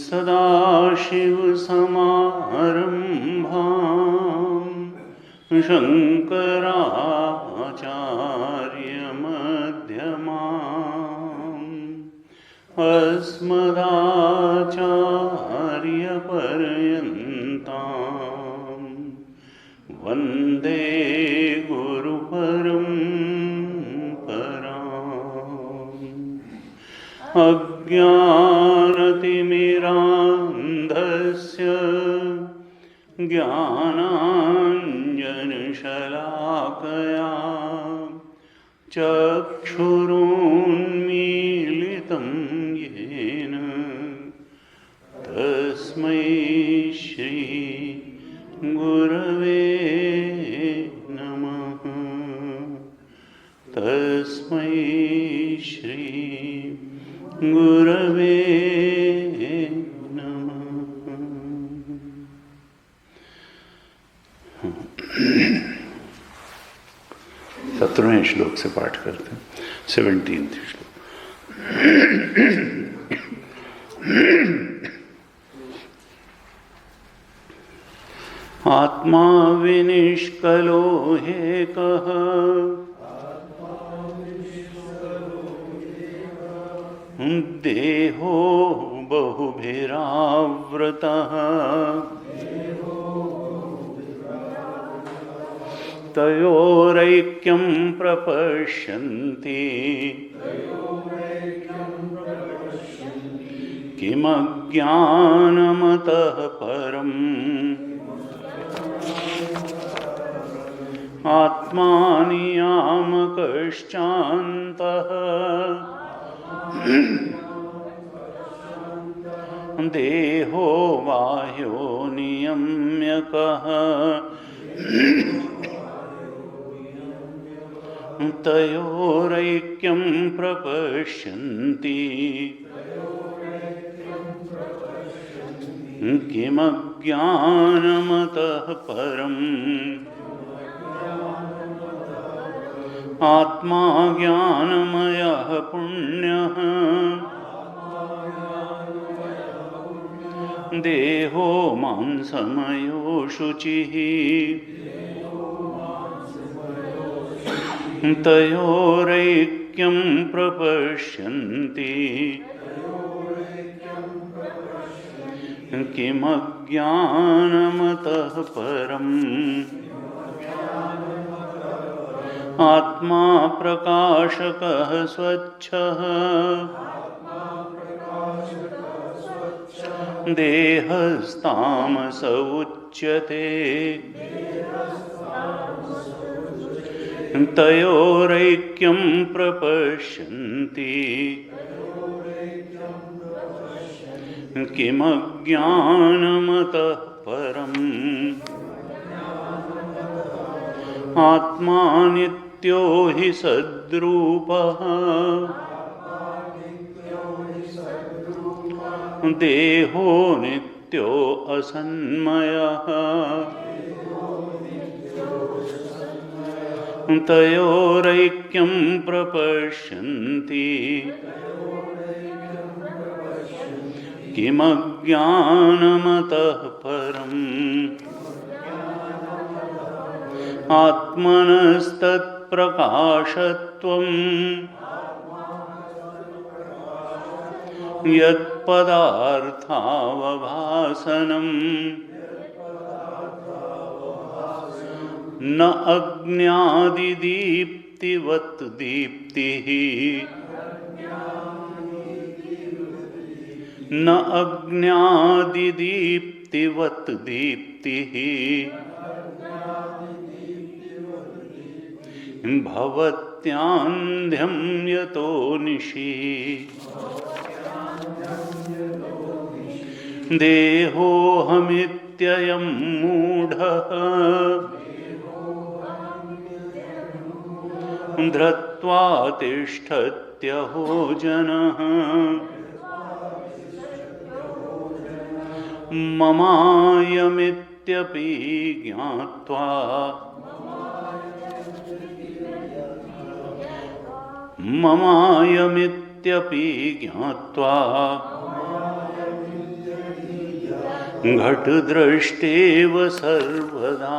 सदाशिवसमारम्भां शङ्कराचार्यमध्यमाम् अस्मदाचार्यपर्यन्तां वन्दे गुरुपरम्पराम्। अज्ञानतिमिरान्धस्य ज्ञानाञ्जनशलाकया चक्षुरुन्मीलितं येन तस्मै श्री गुरवे नमः। तस्मै श्री गुरवे नमः। 17वें श्लोक से पाठ करते हैं। 17th श्लोक। आत्मा विनिष्कलो ह्येकः देहो बहुभिरावृतः तयोरैक्यं प्रपश्यन्ति किमज्ञानमतः परम्। आत्मानियामकश्चान्तः देहो बाह्यो नियम्यकः तयोरैक्यं प्रपश्यन्ति किमज्ञानमतः परम्। आत्मा ज्ञानमयः पुण्यः देहो मांसमयो शुचिः तयोरैक्यं प्रपश्यन्ति किमज्ञानमतः परम् आत्मा प्रकाशकः स्वच्छः देहस्तामस उच्यते तयोरैक्यं प्रपश्यन्ति किमज्ञानमतः परम् आत्मा नित्यो हि सद्रूपः देहो नित्यो असन्मयः तयोरैक्यं प्रपश्यन्ति किमज्ञानमतः परम् आत्मनस्तत्प्रकाशत्वम् यत्पदार्थावभासनम् न अग्न्यादिदीप्तिवत् दीप्तिः न अग्न्यादिदीप्तिवत् दीप्तिः भवत्यान्ध्यं यतो निशि देहोऽहमित्ययं मूढः धृत्वा तिष्ठत्यहो जनः ममायमित्यपि ज्ञात्वा ममायमित्यपि ज्ञात्वा घटद्रष्टेव सर्वदा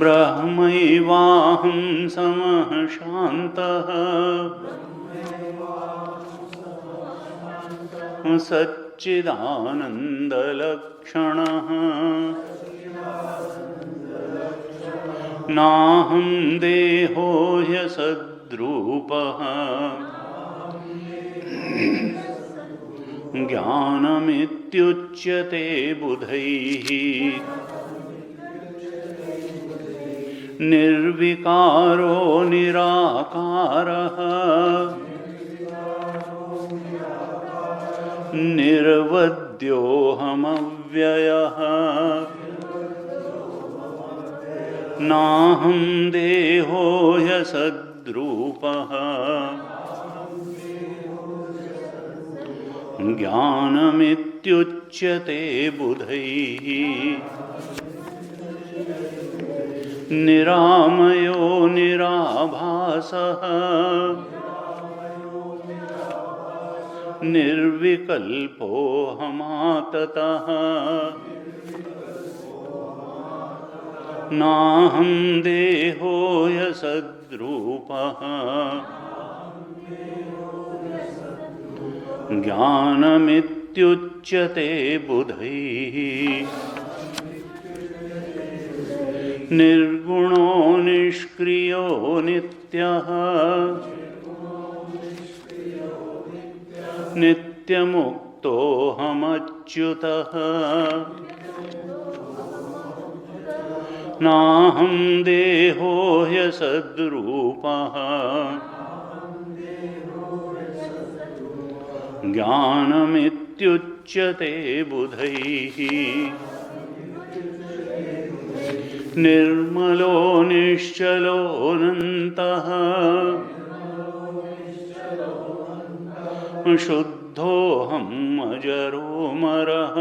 ब्रह्मैवाहं समः शान्तः सच्चिदानन्दलक्षणः नाहं देहो ह्यसद्रूपः ज्ञानमित्युच्यते बुधैः निर्विकारो निराकारः निर्वद्योऽहमव्ययः नाहं देहो ह्यसद्रूपः ज्ञानमित्युच्यते बुधैः निरामयो निराभासः निर्विकल्पोऽहमाततः नाहं देहो ह्यसद्रूपः ज्ञानमित्युच्यते बुधैः निर्गुणो निष्क्रियो नित्यः नित्यमुक्तोऽहमच्युतः नाहं देहो ह्यसद्रूपः ज्ञानमित्युच्यते बुधैः निर्मलो निश्चलोऽनन्तः शुद्धोऽहम् अजरोऽमरः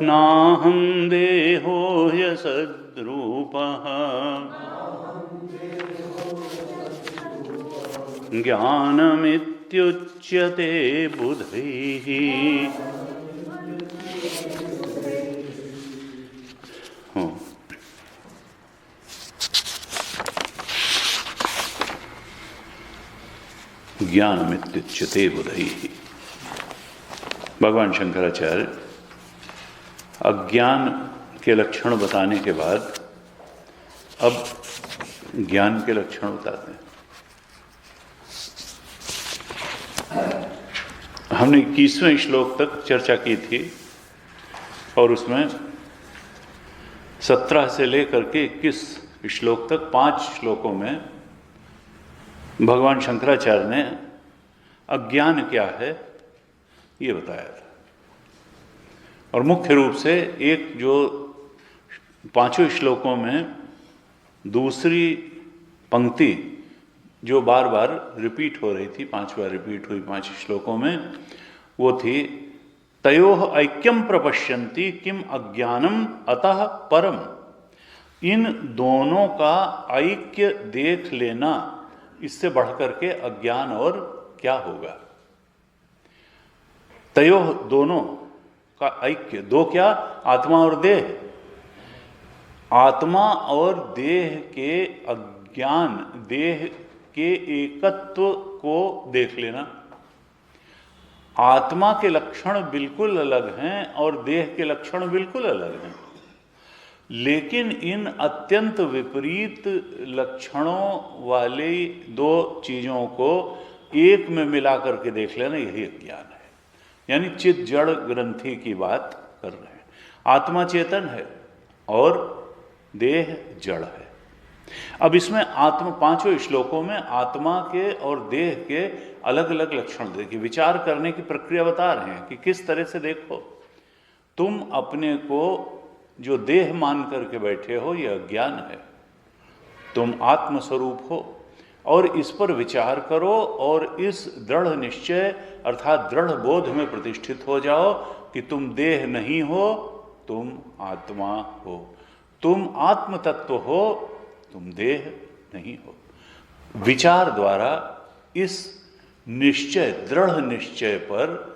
नाहं देहो ह्यसद्रूपः ज्ञानमित्युच्यते बुधैः ज्ञानमित्युच्यते बुधैः। भगवान शंकराचार्य अज्ञान के लक्षण बताने के बाद अब ज्ञान के लक्षण बताते हैं। हमने 21वें श्लोक तक चर्चा की थी और उसमें 17 से लेकर के 21 श्लोक तक 5 श्लोकों में भगवान शंकराचार्य ने अज्ञान क्या है ये बताया था। और मुख्य रूप से एक जो 5 श्लोकों में दूसरी पंक्ति जो बार बार रिपीट हो रही थी, 5 बार रिपीट हुई 5 श्लोकों में, वो थी तयोः ऐक्यम प्रपश्यन्ति किम अज्ञानम अतः परम। इन दोनों का ऐक्य देख लेना, इससे बढ़कर के अज्ञान और क्या होगा। तयोः दोनों का ऐक्य, दो क्या, आत्मा और देह। आत्मा और देह के अज्ञान, देह के एकत्व को देख लेना। आत्मा के लक्षण बिल्कुल अलग हैं और देह के लक्षण बिल्कुल अलग हैं, लेकिन इन अत्यंत विपरीत लक्षणों वाली दो चीजों को एक में मिला करके देख लेना, यही अज्ञान है। यानी चित्त जड़ ग्रंथि की बात कर रहे हैं। आत्मा चेतन है और देह जड़ है। अब इसमें आत्मा, 5 श्लोकों में आत्मा के और देह के अलग अलग लक्षण देखिए, विचार करने की प्रक्रिया बता रहे हैं कि किस तरह से देखो। तुम अपने को जो देह मान करके बैठे हो, यह अज्ञान है। तुम आत्मस्वरूप हो और इस पर विचार करो और इस दृढ़ निश्चय अर्थात दृढ़ बोध में प्रतिष्ठित हो जाओ कि तुम देह नहीं हो, तुम आत्मा हो। तुम आत्म तत्व हो, तुम देह नहीं हो। विचार द्वारा इस निश्चय, दृढ़ निश्चय पर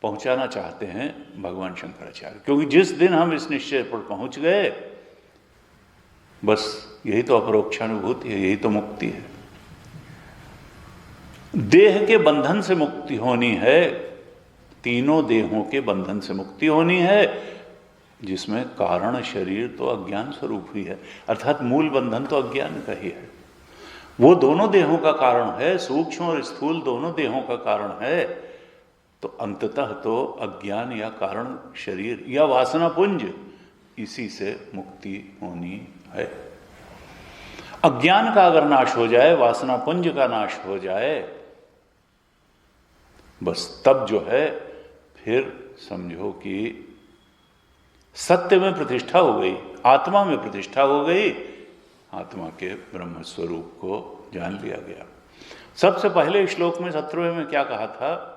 पहुंचाना चाहते हैं भगवान शंकराचार्य। क्योंकि जिस दिन हम इस निश्चय पर पहुंच गए, बस यही तो अपरोक्षानुभूति है, यही तो मुक्ति है। देह के बंधन से मुक्ति होनी है, तीनों देहों के बंधन से मुक्ति होनी है, जिसमें कारण शरीर तो अज्ञान स्वरूप ही है, अर्थात मूल बंधन तो अज्ञान का ही है। वो दोनों देहों का कारण है, सूक्ष्म और स्थूल दोनों देहों का कारण है। तो अंततः तो अज्ञान या कारण शरीर या वासना पुंज, इसी से मुक्ति होनी है। अज्ञान का अगर नाश हो जाए, वासना पुंज का नाश हो जाए, बस तब जो है फिर समझो कि सत्य में प्रतिष्ठा हो गई, आत्मा में प्रतिष्ठा हो गई, आत्मा के ब्रह्म स्वरूप को जान लिया गया। सबसे पहले श्लोक में 17वें में क्या कहा था?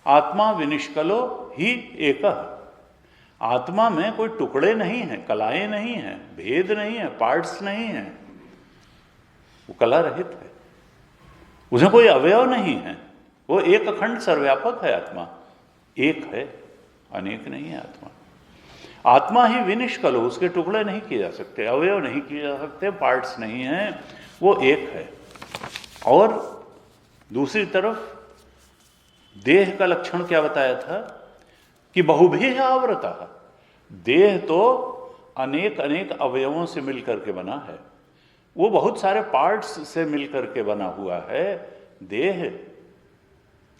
आत्मा विनिष्कलो ही एकः। आत्मा में कोई टुकड़े नहीं हैं, कलाएं नहीं हैं, भेद नहीं है, पार्ट्स नहीं हैं। वो कला रहित है, उसमें कोई अवयव नहीं है। वो एक अखंड सर्वव्यापक है। आत्मा एक है, अनेक नहीं है। आत्मा ही विनिष्कलो, उसके टुकड़े नहीं किए जा सकते, अवयव नहीं किए जा सकते, पार्ट्स नहीं हैं, वो एक है। और दूसरी तरफ देह का लक्षण क्या बताया था कि बहुभिः आवृतः। देह तो अनेक अनेक अवयवों से मिलकर के बना है, वो बहुत सारे पार्ट्स से मिलकर के बना हुआ है। देह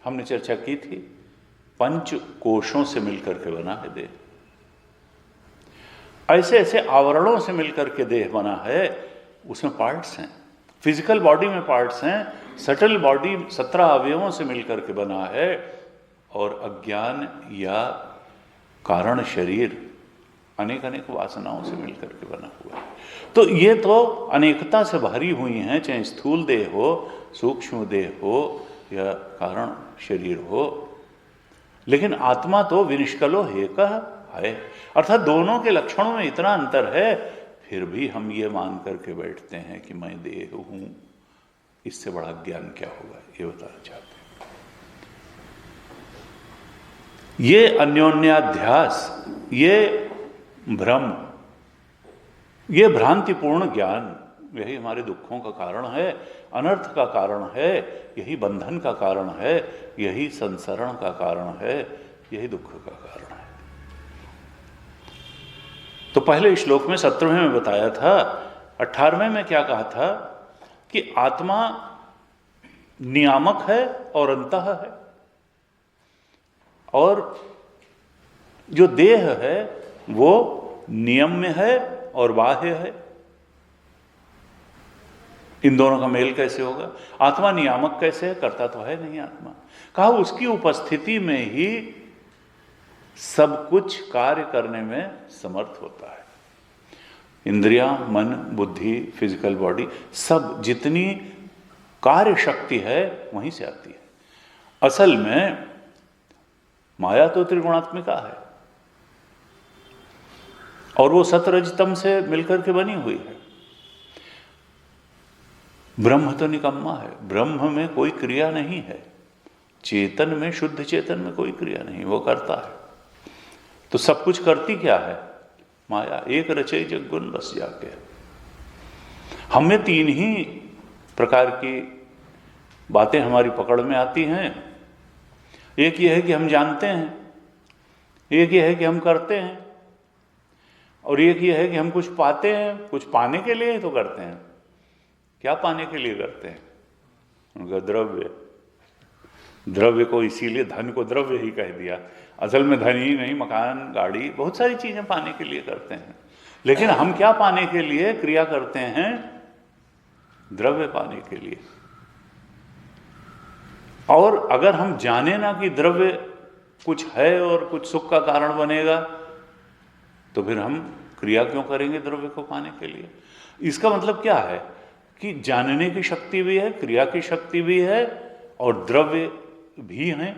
हमने चर्चा की थी, 5 कोशों से मिलकर के बना है देह। ऐसे ऐसे आवरणों से मिलकर के देह बना है, उसमें पार्ट्स हैं। फिजिकल बॉडी में पार्ट्स हैं, सटल बॉडी 17 अवयवों से मिलकर के बना है, और अज्ञान या कारण शरीर अनेक अनेक वासनाओं से मिलकर के बना हुआ है। तो ये तो अनेकता से भरी हुई हैं, चाहे स्थूल देह हो, सूक्ष्म देह हो या कारण शरीर हो। लेकिन आत्मा तो विनिष्कलो एकः है, अर्थात दोनों के लक्षणों में इतना अंतर है, फिर भी हम ये मान करके बैठते हैं कि मैं देह हूं। इससे बड़ा ज्ञान क्या होगा, ये बताना चाहते हैं। ये अन्योन्याध्यास, ये भ्रम, ये भ्रांतिपूर्ण ज्ञान, यही हमारे दुखों का कारण है, अनर्थ का कारण है, यही बंधन का कारण है, यही संसरण का कारण है, यही दुख का कारण है। तो पहले श्लोक में 17वें में बताया था, 18वें में क्या कहा था कि आत्मा नियामक है और अंतः है, और जो देह है वो नियम्य है और बाह्य है। इन दोनों का मेल कैसे होगा? आत्मा नियामक कैसे है? करता तो है नहीं आत्मा। कहा उसकी उपस्थिति में ही सब कुछ कार्य करने में समर्थ होता है। इंद्रियां, मन, बुद्धि, फिजिकल बॉडी, सब जितनी कार्य शक्ति है वहीं से आती है। असल में माया तो त्रिगुणात्मिका है और वो सतरजतम से मिलकर के बनी हुई है। ब्रह्म तो निकम्मा है, ब्रह्म में कोई क्रिया नहीं है, चेतन में, शुद्ध चेतन में कोई क्रिया नहीं, वो करता है। तो सब कुछ करती क्या है? माया। एक रचय जगुन रस जाके। हमें तीन ही प्रकार की बातें हमारी पकड़ में आती हैं। एक ये है कि हम जानते हैं, एक ये है कि हम करते हैं, और एक ये है कि हम कुछ पाते हैं। कुछ पाने के लिए ही तो करते हैं। क्या पाने के लिए करते हैं? उनका द्रव्य। द्रव्य को इसीलिए धन को द्रव्य ही कह दिया। असल में धन ही नहीं, मकान, गाड़ी, बहुत सारी चीजें पाने के लिए करते हैं। लेकिन हम क्या पाने के लिए क्रिया करते हैं? द्रव्य पाने के लिए। और अगर हम जाने ना कि द्रव्य कुछ है और कुछ सुख का कारण बनेगा, तो फिर हम क्रिया क्यों करेंगे द्रव्य को पाने के लिए? इसका मतलब क्या है कि जानने की शक्ति भी है, क्रिया की शक्ति भी है, और द्रव्य भी है।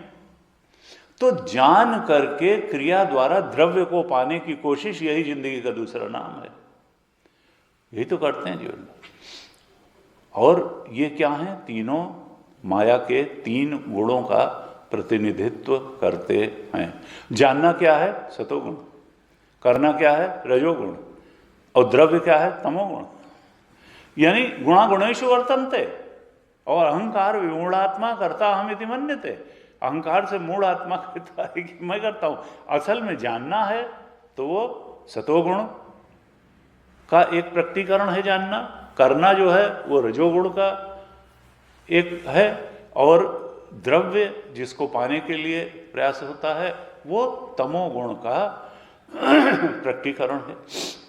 तो जान करके क्रिया द्वारा द्रव्य को पाने की कोशिश, यही जिंदगी का दूसरा नाम है। यही तो करते हैं जीवन में। और ये क्या है? तीनों माया के तीन गुणों का प्रतिनिधित्व करते हैं। जानना क्या है? सतोगुण। करना क्या है? रजोगुण। और द्रव्य क्या है? तमोगुण। यानी गुणा गुणेषु वर्तन्ते। और अहंकार विमूढ़ात्मा कर्ता अहमिति मन्यते। अहंकार से मूढ़ आत्मा कहता है कि मैं करता हूं। असल में जानना है तो वो सतोगुण का एक प्रकटीकरण है जानना। करना जो है वो रजोगुण का एक है, और द्रव्य जिसको पाने के लिए प्रयास होता है वो तमोगुण का प्रकटीकरण है।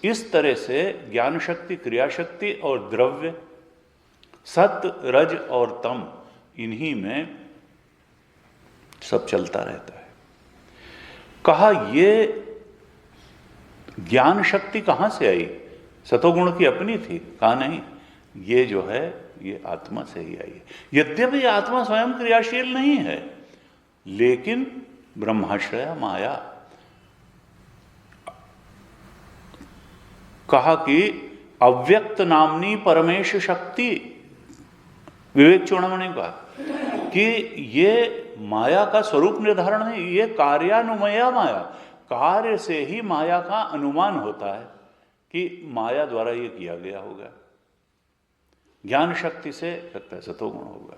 इस तरह से ज्ञान शक्ति, क्रिया शक्ति और द्रव्य, सत्य, रज और तम, इन्हीं में सब चलता रहता है। कहा ये ज्ञान शक्ति कहां से आई? सतोगुण की अपनी थी? कहा नहीं, ये जो है ये आत्मा से ही आई है। यद्यपि आत्मा स्वयं क्रियाशील नहीं है, लेकिन ब्रह्माश्रय माया। कहा कि अव्यक्त नामनी परमेश शक्ति, विवेक चूड़ामणि ने कहा कि ये माया का स्वरूप निर्धारण है, ये कार्यानुमया माया। कार्य से ही माया का अनुमान होता है कि माया द्वारा ये किया गया होगा। ज्ञान शक्ति से लगता है सतोगुण होगा,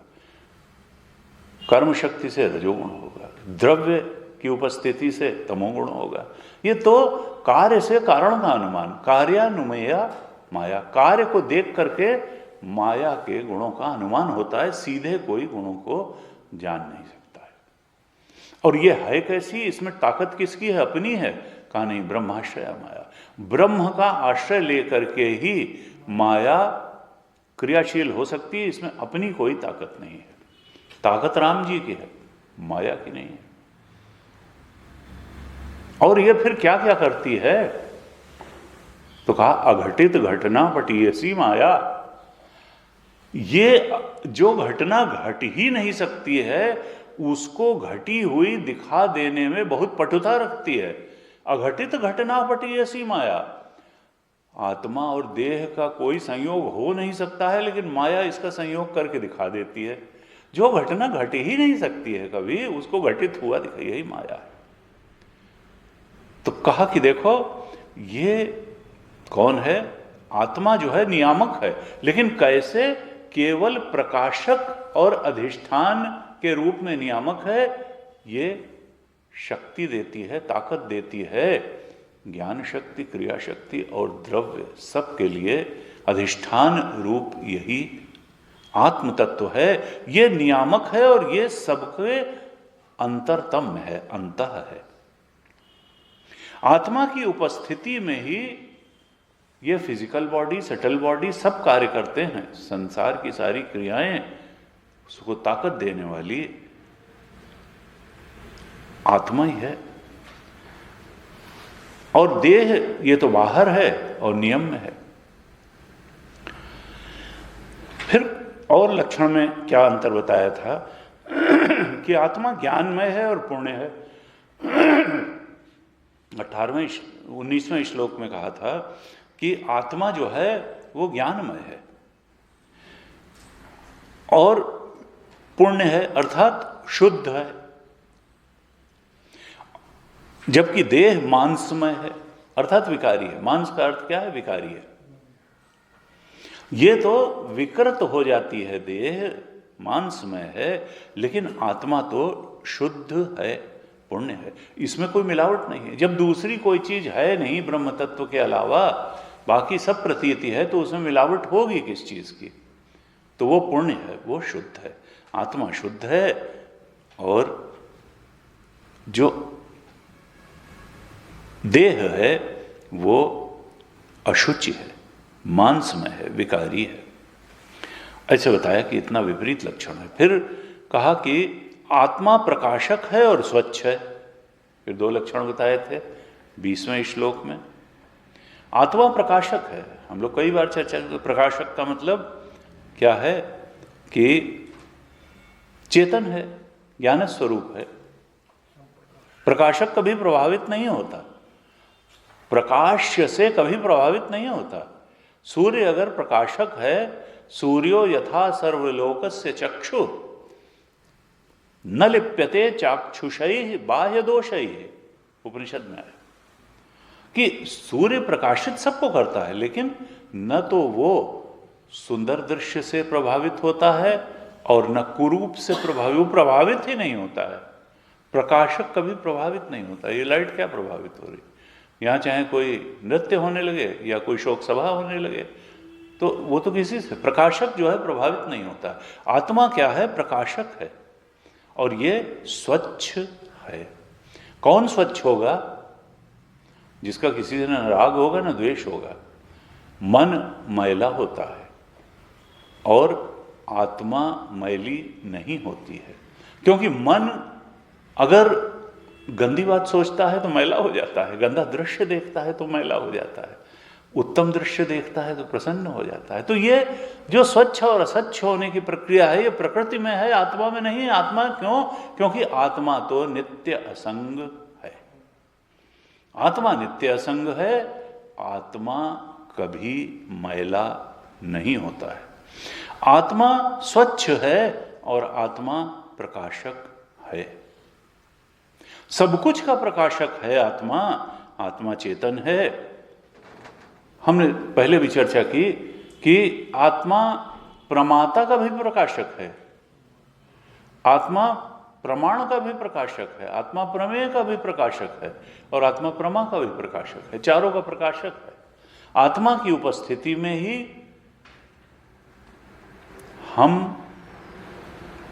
कर्म शक्ति से रजोगुण होगा, द्रव्य की उपस्थिति से तमोगुण होगा। ये तो कार्य से कारण का अनुमान, कार्यानुमया माया। कार्य को देख करके माया के गुणों का अनुमान होता है, सीधे कोई गुणों को जान नहीं सकता है। और ये है कैसी? इसमें ताकत किसकी है? अपनी है? कहा नहीं, ब्रह्माश्रय माया। ब्रह्म का आश्रय लेकर के ही माया क्रियाशील हो सकती है। इसमें अपनी कोई ताकत नहीं है। ताकत राम जी की है, माया की नहीं है। और ये फिर क्या क्या करती है? तो कहा अघटित घटना पटीयसी माया। ये जो घटना घट ही नहीं सकती है, उसको घटी हुई दिखा देने में बहुत पटुता रखती है। अघटित घटना पटीयसी माया। आत्मा और देह का कोई संयोग हो नहीं सकता है, लेकिन माया इसका संयोग करके दिखा देती है। जो घटना घट ही नहीं सकती है कभी, उसको घटित हुआ दिखाई, यही माया है। तो कहा कि देखो ये कौन है? आत्मा जो है नियामक है, लेकिन कैसे? केवल प्रकाशक और अधिष्ठान के रूप में नियामक है। ये शक्ति देती है, ताकत देती है, ज्ञान शक्ति, क्रिया शक्ति और द्रव्य सबके लिए अधिष्ठान रूप यही आत्म तत्व है। ये नियामक है और ये सबके अंतरतम है, अंतः है। आत्मा की उपस्थिति में ही ये फिजिकल बॉडी, सटल बॉडी सब कार्य करते हैं। संसार की सारी क्रियाएं उसको ताकत देने वाली आत्मा ही है। और देह ये तो बाहर है और नियम में है। फिर और लक्षण में क्या अंतर बताया था कि आत्मा ज्ञानमय है और पुण्य है। 19वें श्लोक में कहा था कि आत्मा जो है वो ज्ञानमय है और पुण्य है, अर्थात शुद्ध है, जबकि देह मांसमय है, अर्थात विकारी है। मांस का अर्थ क्या है? विकारी है। ये तो विकृत हो जाती है, देह मांसमय है, लेकिन आत्मा तो शुद्ध है, पुण्य है। इसमें कोई मिलावट नहीं है। जब दूसरी कोई चीज है नहीं ब्रह्म तत्व के अलावा, बाकी सब प्रतीति है, तो उसमें मिलावट होगी किस चीज की? तो वो पुण्य है, वो शुद्ध है। आत्मा शुद्ध है और जो देह है वो अशुचि है, मांसमय है, विकारी है। ऐसे बताया कि इतना विपरीत लक्षण है। फिर कहा कि आत्मा प्रकाशक है और स्वच्छ है। फिर दो लक्षण बताए थे 20वें श्लोक में। आत्मा प्रकाशक है, हम लोग कई बार चर्चा की। प्रकाशक का मतलब क्या है? कि चेतन है, ज्ञान स्वरूप है। प्रकाशक कभी प्रभावित नहीं होता, प्रकाश्य से कभी प्रभावित नहीं होता। सूर्य अगर प्रकाशक है, सूर्यो यथा सर्वलोकस्य चक्षु न लिप्यते चाक्षुषैः बाह्य दोषैः, उपनिषद में है कि सूर्य प्रकाशित सबको करता है, लेकिन न तो वो सुंदर दृश्य से प्रभावित होता है और न कुरूप से प्रभावित ही नहीं होता है। प्रकाशक कभी प्रभावित नहीं होता। ये लाइट क्या प्रभावित हो रही? यहाँ चाहे कोई नृत्य होने लगे या कोई शोक सभा होने लगे, तो वो तो किसी से, प्रकाशक जो है प्रभावित नहीं होता। आत्मा क्या है? प्रकाशक है और ये स्वच्छ है। कौन स्वच्छ होगा? जिसका किसी से न राग होगा न द्वेष होगा। मन मैला होता है और आत्मा मैली नहीं होती है, क्योंकि मन अगर गंदी बात सोचता है तो मैला हो जाता है, गंदा दृश्य देखता है तो मैला हो जाता है, उत्तम दृश्य देखता है तो प्रसन्न हो जाता है। तो ये जो स्वच्छ और असच्छ होने की प्रक्रिया है, ये प्रकृति में है, आत्मा में नहीं है। आत्मा क्यों? क्योंकि आत्मा तो नित्य असंग है। आत्मा नित्य असंग है, आत्मा कभी मैला नहीं होता है। आत्मा स्वच्छ है और आत्मा प्रकाशक है, सब कुछ का प्रकाशक है आत्मा। आत्मा चेतन है। हमने पहले भी चर्चा की कि आत्मा प्रमाता का भी प्रकाशक है, आत्मा प्रमाण का भी प्रकाशक है, आत्मा प्रमेय का भी प्रकाशक है और आत्मा प्रमा का भी प्रकाशक है। चारों का प्रकाशक है। आत्मा की उपस्थिति में ही हम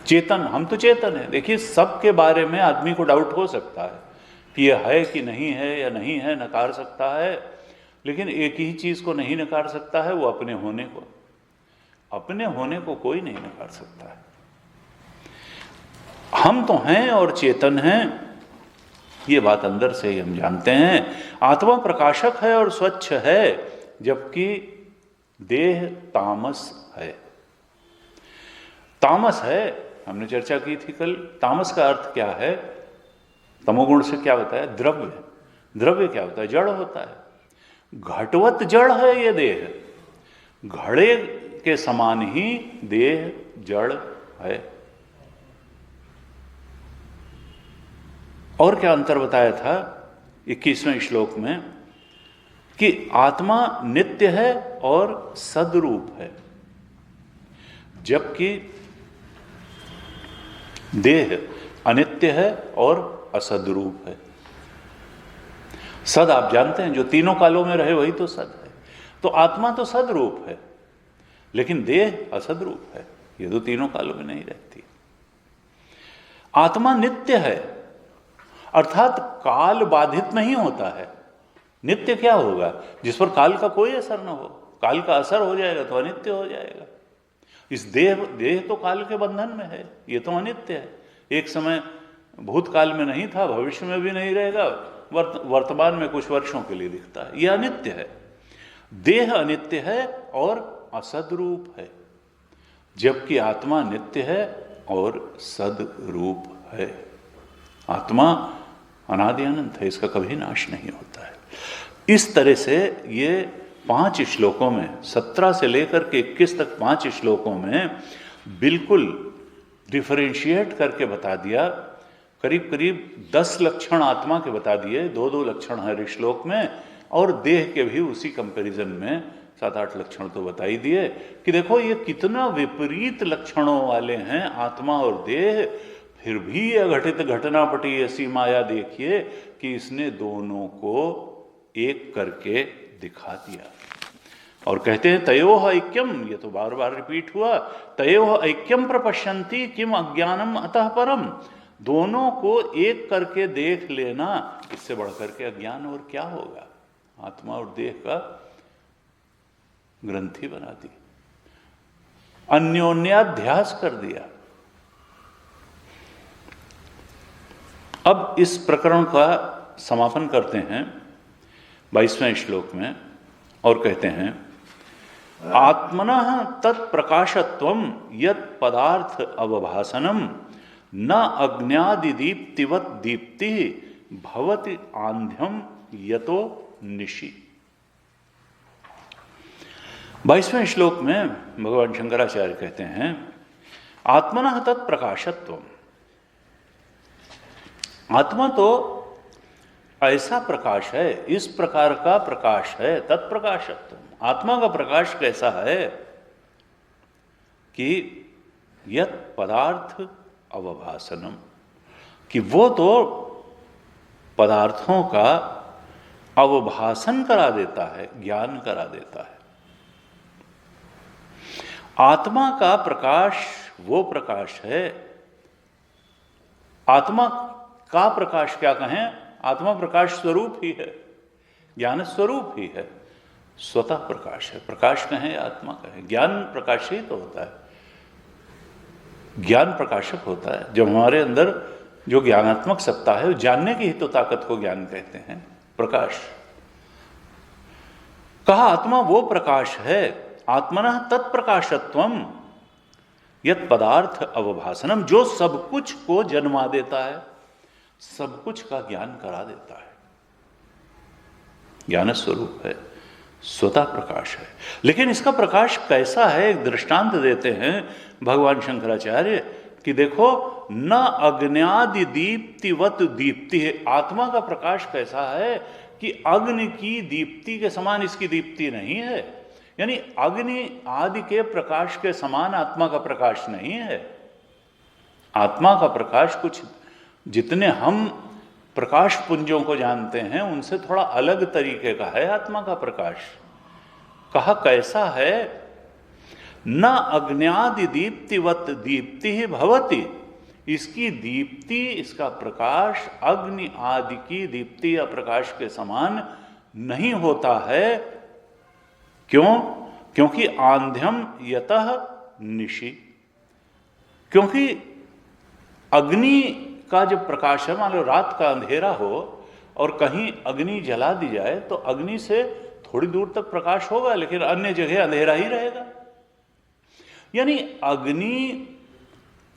चेतन, हम तो चेतन है। देखिए, सबके बारे में आदमी को डाउट हो सकता है कि यह है कि नहीं है या नहीं है, नकार सकता है, लेकिन एक ही चीज को नहीं नकार सकता है, वो अपने होने को। अपने होने को कोई नहीं नकार सकता है। हम तो हैं और चेतन हैं, ये बात अंदर से ही हम जानते हैं। आत्मा प्रकाशक है और स्वच्छ है, जबकि देह तामस है। तामस है, हमने चर्चा की थी कल। तामस का अर्थ क्या है? तमोगुण से क्या होता है? द्रव्य। द्रव्य क्या होता है? जड़ होता है। घटवत जड़ है ये देह, घड़े के समान ही देह जड़ है। और क्या अंतर बताया था 21वें श्लोक में कि आत्मा नित्य है और सद्रूप है, जबकि देह अनित्य है और असद्रूप है। सद आप जानते हैं, जो तीनों कालों में रहे वही तो सद है। तो आत्मा तो सद्रूप है, लेकिन देह असद्रूप है, ये तो तीनों कालों में नहीं रहती। आत्मा नित्य है, अर्थात काल बाधित नहीं होता है। नित्य क्या होगा? जिस पर काल का कोई असर न हो। काल का असर हो जाएगा तो अनित्य हो जाएगा। इस देह तो काल के बंधन में है, ये तो अनित्य है। एक समय भूतकाल में नहीं था, भविष्य में भी नहीं रहेगा, वर्तमान में कुछ वर्षों के लिए दिखता है, यह अनित्य है। देह अनित्य है और असद्रूप है, जबकि आत्मा नित्य है और सद्रूप है। आत्मा अनादि अनंत है, इसका कभी नाश नहीं होता है। इस तरह से ये 5 श्लोकों में, 17 से लेकर के 21 तक 5 श्लोकों में बिल्कुल डिफरेंशिएट करके बता दिया। करीब करीब 10 लक्षण आत्मा के बता दिए, 2-2 लक्षण हर श्लोक में, और देह के भी उसी कंपैरिजन में 7-8 लक्षण तो बता ही दिए कि देखो ये कितना विपरीत लक्षणों वाले हैं आत्मा और देह, फिर भी यह घटित घटनापटी ऐसी माया देखिए कि इसने दोनों को एक करके दिखा दिया। और कहते हैं तयोः ऐक्यम, ये तो बार बार रिपीट हुआ, तयोः ऐक्यम प्रपश्यन्ति किम अज्ञानम अतः परम। दोनों को एक करके देख लेना, इससे बढ़कर के अज्ञान और क्या होगा। आत्मा और देह का ग्रंथि बना दी, अन्योन्याध्यास कर दिया। अब इस प्रकरण का समापन करते हैं 22वें श्लोक में, और कहते हैं आत्मनः तत्प्रकाशत्वं यत् पदार्थ अवभासनम न अग्न्यादिदीप्तिवत् दीप्ति भवति आंध्यम यतो निशि। 22वें श्लोक में भगवान शंकराचार्य कहते हैं आत्मनः तत्प्रकाशत्वम, आत्मा तो ऐसा प्रकाश है, इस प्रकार का प्रकाश है। तत्प्रकाशत्व, आत्मा का प्रकाश कैसा है कि यत् पदार्थ अवभासनम, कि वो तो पदार्थों का अवभासन करा देता है, ज्ञान करा देता है। आत्मा का प्रकाश वो प्रकाश है, आत्मा का प्रकाश क्या कहें, आत्मा प्रकाश स्वरूप ही है, ज्ञान स्वरूप ही है, स्वतः प्रकाश है। प्रकाश कहें आत्मा कहें, ज्ञान प्रकाशित तो होता है, ज्ञान प्रकाशक होता है। जब हमारे अंदर जो ज्ञानात्मक सत्ता है, जानने की ही तो ताकत को ज्ञान कहते हैं, प्रकाश। कहा आत्मा वो प्रकाश है, आत्मनः तत्प्रकाशत्वम यत् पदार्थ अवभासनम, जो सब कुछ को जन्मा देता है, सब कुछ का ज्ञान करा देता है, ज्ञान स्वरूप है, स्वतः प्रकाश है। लेकिन इसका प्रकाश कैसा है, एक दृष्टांत देते हैं भगवान शंकराचार्य कि देखो न अग्न्यादि दीप्तिवत दीप्ति है। आत्मा का प्रकाश कैसा है कि अग्नि की दीप्ति के समान इसकी दीप्ति नहीं है, यानी अग्नि आदि के प्रकाश के समान आत्मा का प्रकाश नहीं है। आत्मा का प्रकाश कुछ, जितने हम प्रकाश पुंजों को जानते हैं उनसे थोड़ा अलग तरीके का है आत्मा का प्रकाश। कहा कैसा है, न अग्न्यादि दीप्तिवत दीप्ति ही भवति, इसकी दीप्ति, इसका प्रकाश अग्नि आदि की दीप्ति या प्रकाश के समान नहीं होता है। क्यों? क्योंकि आंध्यम यतः निशि, क्योंकि अग्नि का जब प्रकाश है, मान लो रात का अंधेरा हो और कहीं अग्नि जला दी जाए तो अग्नि से थोड़ी दूर तक प्रकाश होगा, लेकिन अन्य जगह अंधेरा ही रहेगा। यानी अग्नि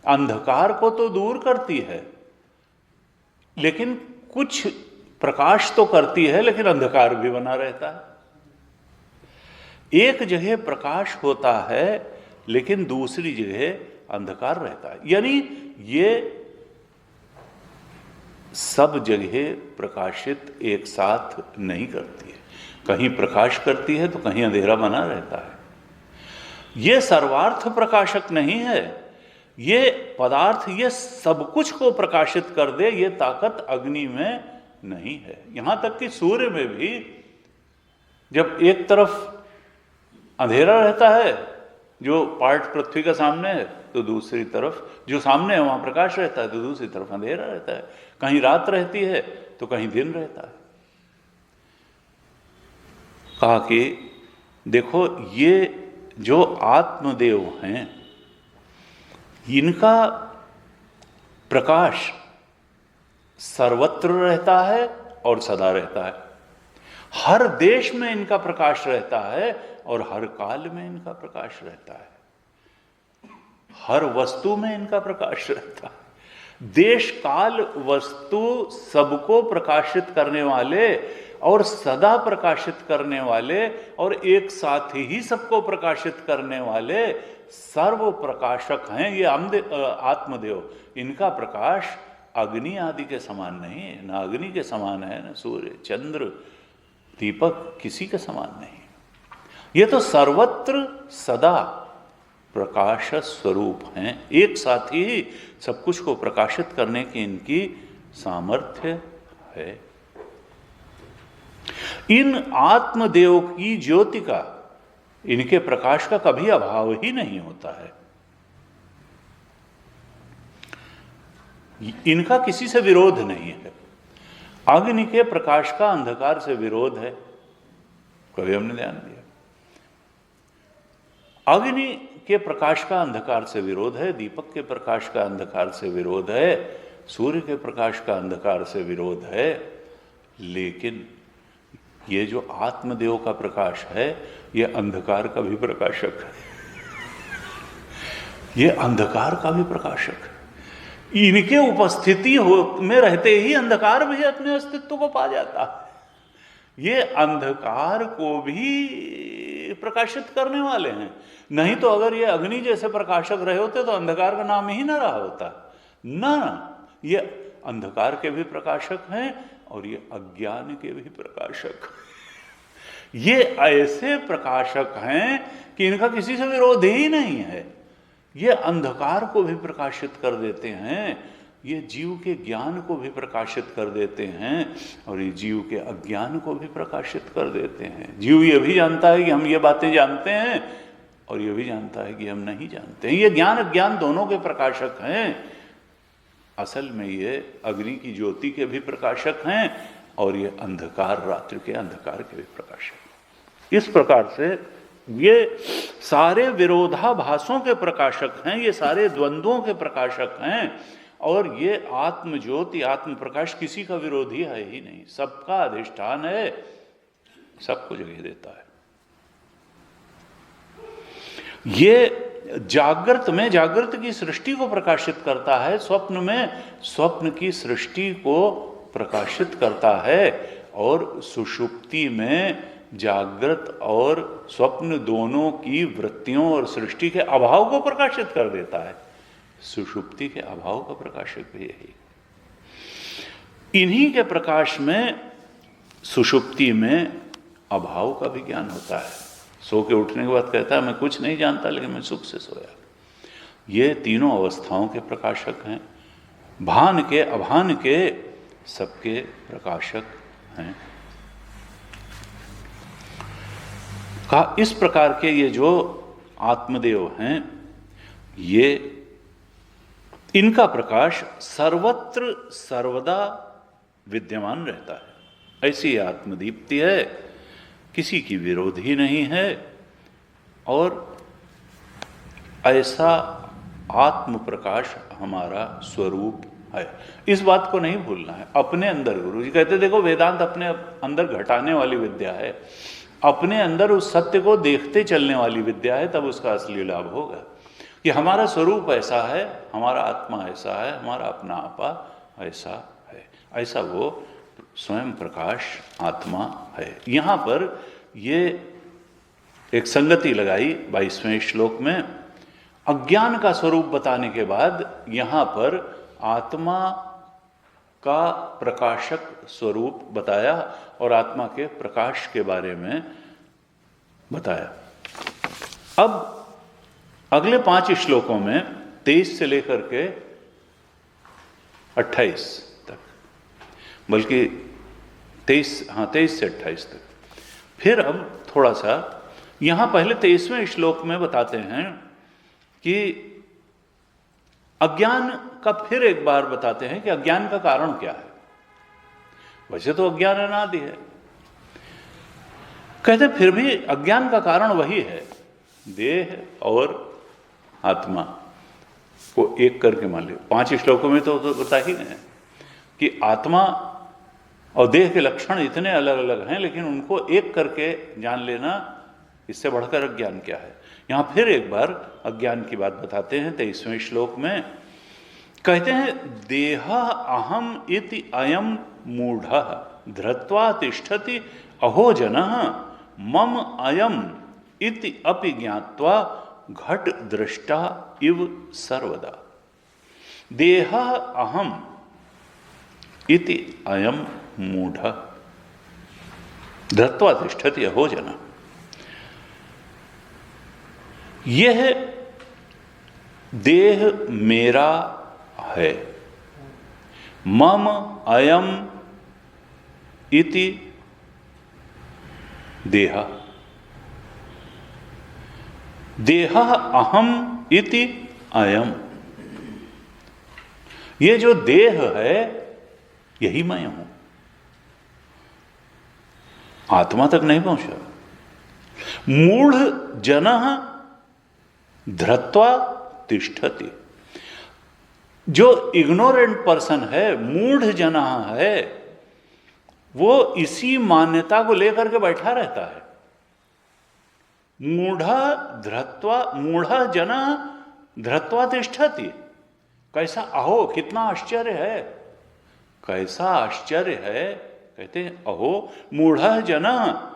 अंधकार को तो दूर करती है, लेकिन कुछ प्रकाश तो करती है, लेकिन अंधकार भी बना रहता है। एक जगह प्रकाश होता है लेकिन दूसरी जगह अंधकार रहता है, यानी ये सब जगह प्रकाशित एक साथ नहीं करती है। कहीं प्रकाश करती है तो कहीं अंधेरा बना रहता है। ये सर्वार्थ प्रकाशक नहीं है, ये पदार्थ ये सब कुछ को प्रकाशित कर दे, ये ताकत अग्नि में नहीं है। यहां तक कि सूर्य में भी जब एक तरफ अंधेरा रहता है, जो पार्ट पृथ्वी का सामने है, तो दूसरी तरफ जो सामने है वहां प्रकाश रहता है, तो दूसरी तरफ अंधेरा रहता है। कहीं रात रहती है तो कहीं दिन रहता है। कहा कि देखो ये जो आत्मदेव हैं, इनका प्रकाश सर्वत्र रहता है और सदा रहता है। हर देश में इनका प्रकाश रहता है और हर काल में इनका प्रकाश रहता है। हर वस्तु में इनका प्रकाश रहता है। देश काल वस्तु सबको प्रकाशित करने वाले और सदा प्रकाशित करने वाले और एक साथ ही सबको प्रकाशित करने वाले सर्व प्रकाशक हैं ये आत्मदेव। इनका प्रकाश अग्नि आदि के समान नहीं है, ना अग्नि के समान है, ना सूर्य चंद्र दीपक किसी के समान नहीं। ये तो सर्वत्र सदा प्रकाश स्वरूप हैं, एक साथ ही सब कुछ को प्रकाशित करने की इनकी सामर्थ्य है। इन आत्मदेव की ज्योति का, इनके प्रकाश का कभी अभाव ही नहीं होता है। इनका किसी से विरोध नहीं है। अग्नि के प्रकाश का अंधकार से विरोध है, कभी हमने ध्यान दिया? अग्नि के प्रकाश का अंधकार से विरोध है, दीपक के प्रकाश का अंधकार से विरोध है, सूर्य के प्रकाश का अंधकार से विरोध है। लेकिन ये जो आत्मदेव का प्रकाश है, ये अंधकार का भी प्रकाशक है, ये अंधकार का भी प्रकाशक है। इनके उपस्थिति में रहते ही अंधकार भी अपने अस्तित्व को पा जाता है। ये अंधकार को भी प्रकाशित करने वाले हैं। नहीं तो अगर ये अग्नि जैसे प्रकाशक रहे होते तो अंधकार का नाम ही ना रहा होता ना। ये अंधकार के भी प्रकाशक हैं और ये अज्ञान के भी प्रकाशक। ये ऐसे प्रकाशक हैं कि इनका किसी से विरोध ही नहीं है। ये अंधकार को भी प्रकाशित कर देते हैं, ये जीव के ज्ञान को भी प्रकाशित कर देते हैं और ये जीव के अज्ञान को भी प्रकाशित कर देते हैं। जीव ये भी जानता है कि हम ये बातें जानते हैं और ये भी जानता है कि हम नहीं जानते हैं। ये ज्ञान अज्ञान दोनों के प्रकाशक हैं। असल में ये अग्नि की ज्योति के भी प्रकाशक हैं और ये अंधकार रात्रि के अंधकार के भी प्रकाशक। इस प्रकार से ये सारे विरोधाभासों के प्रकाशक हैं, ये सारे द्वंद्वों के प्रकाशक हैं और ये आत्म ज्योति आत्म प्रकाश किसी का विरोधी है ही नहीं, सबका अधिष्ठान है, सबको जगह देता है। ये जागृत में जागृत की सृष्टि को प्रकाशित करता है, स्वप्न में स्वप्न की सृष्टि को प्रकाशित करता है और सुषुप्ति में जागृत और स्वप्न दोनों की वृत्तियों और सृष्टि के अभाव को प्रकाशित कर देता है। सुषुप्ति के अभाव का प्रकाशक भी यही। इन्हीं के प्रकाश में सुषुप्ति में अभाव का भी ज्ञान होता है। सो के उठने के बाद कहता है मैं कुछ नहीं जानता लेकिन मैं सुख से सोया। ये तीनों अवस्थाओं के प्रकाशक हैं, भान के अभान के सबके प्रकाशक हैं। का इस प्रकार के ये जो आत्मदेव हैं, ये इनका प्रकाश सर्वत्र सर्वदा विद्यमान रहता है। ऐसी आत्मदीप्ति है, किसी की विरोध ही नहीं है और ऐसा आत्म प्रकाश हमारा स्वरूप है। इस बात को नहीं भूलना है। अपने अंदर गुरु जी कहते देखो वेदांत अपने अंदर घटाने वाली विद्या है, अपने अंदर उस सत्य को देखते चलने वाली विद्या है, तब उसका असली लाभ होगा कि हमारा स्वरूप ऐसा है, हमारा आत्मा ऐसा है, हमारा अपना आपा ऐसा है। ऐसा वो स्वयं प्रकाश आत्मा है। यहाँ पर ये एक संगति लगाई 22वें श्लोक में। अज्ञान का स्वरूप बताने के बाद यहाँ पर आत्मा का प्रकाशक स्वरूप बताया और आत्मा के प्रकाश के बारे में बताया। अब अगले 5 श्लोकों में 23 से लेकर के 28 तक, बल्कि 23 से 28 तक, फिर अब थोड़ा सा यहां पहले 23वें श्लोक में बताते हैं कि अज्ञान का फिर एक बार बताते हैं कि अज्ञान का कारण क्या है। वैसे तो अज्ञान अनादि है, कहते फिर भी अज्ञान का कारण वही है, देह और आत्मा को एक करके मान लियो। 5 श्लोकों में तो बता ही गए कि आत्मा और देह के लक्षण इतने अलग अलग हैं, लेकिन उनको एक करके जान लेना, इससे बढ़कर अज्ञान क्या है। यहां फिर एक बार अज्ञान की बात बताते हैं 23वें श्लोक में। कहते हैं देह अहम इति अयम मूढ़ धृत्वा तिष्ठति अहो जनः मम अयम इति अपि ज्ञात्वा घट दृष्टा इव सर्वदा। देह अहम इति अयम मूढ़ धृत्वा तिष्ठति अहो जनः, यह देह मेरा है। मम अयम इति देह, देह अहम इति अयम, ये जो देह है यही मैं हूं। आत्मा तक नहीं पहुंचा। मूढ़ जनः धृत्वा तिष्ठति, जो इग्नोरेंट पर्सन है, मूढ़ जना है, वो इसी मान्यता को लेकर के बैठा रहता है। मूढ़ जना धृत्वा तिष्ठति, कैसा अहो, कितना आश्चर्य है, कैसा आश्चर्य है। कहते हैं अहो मूढ़ जना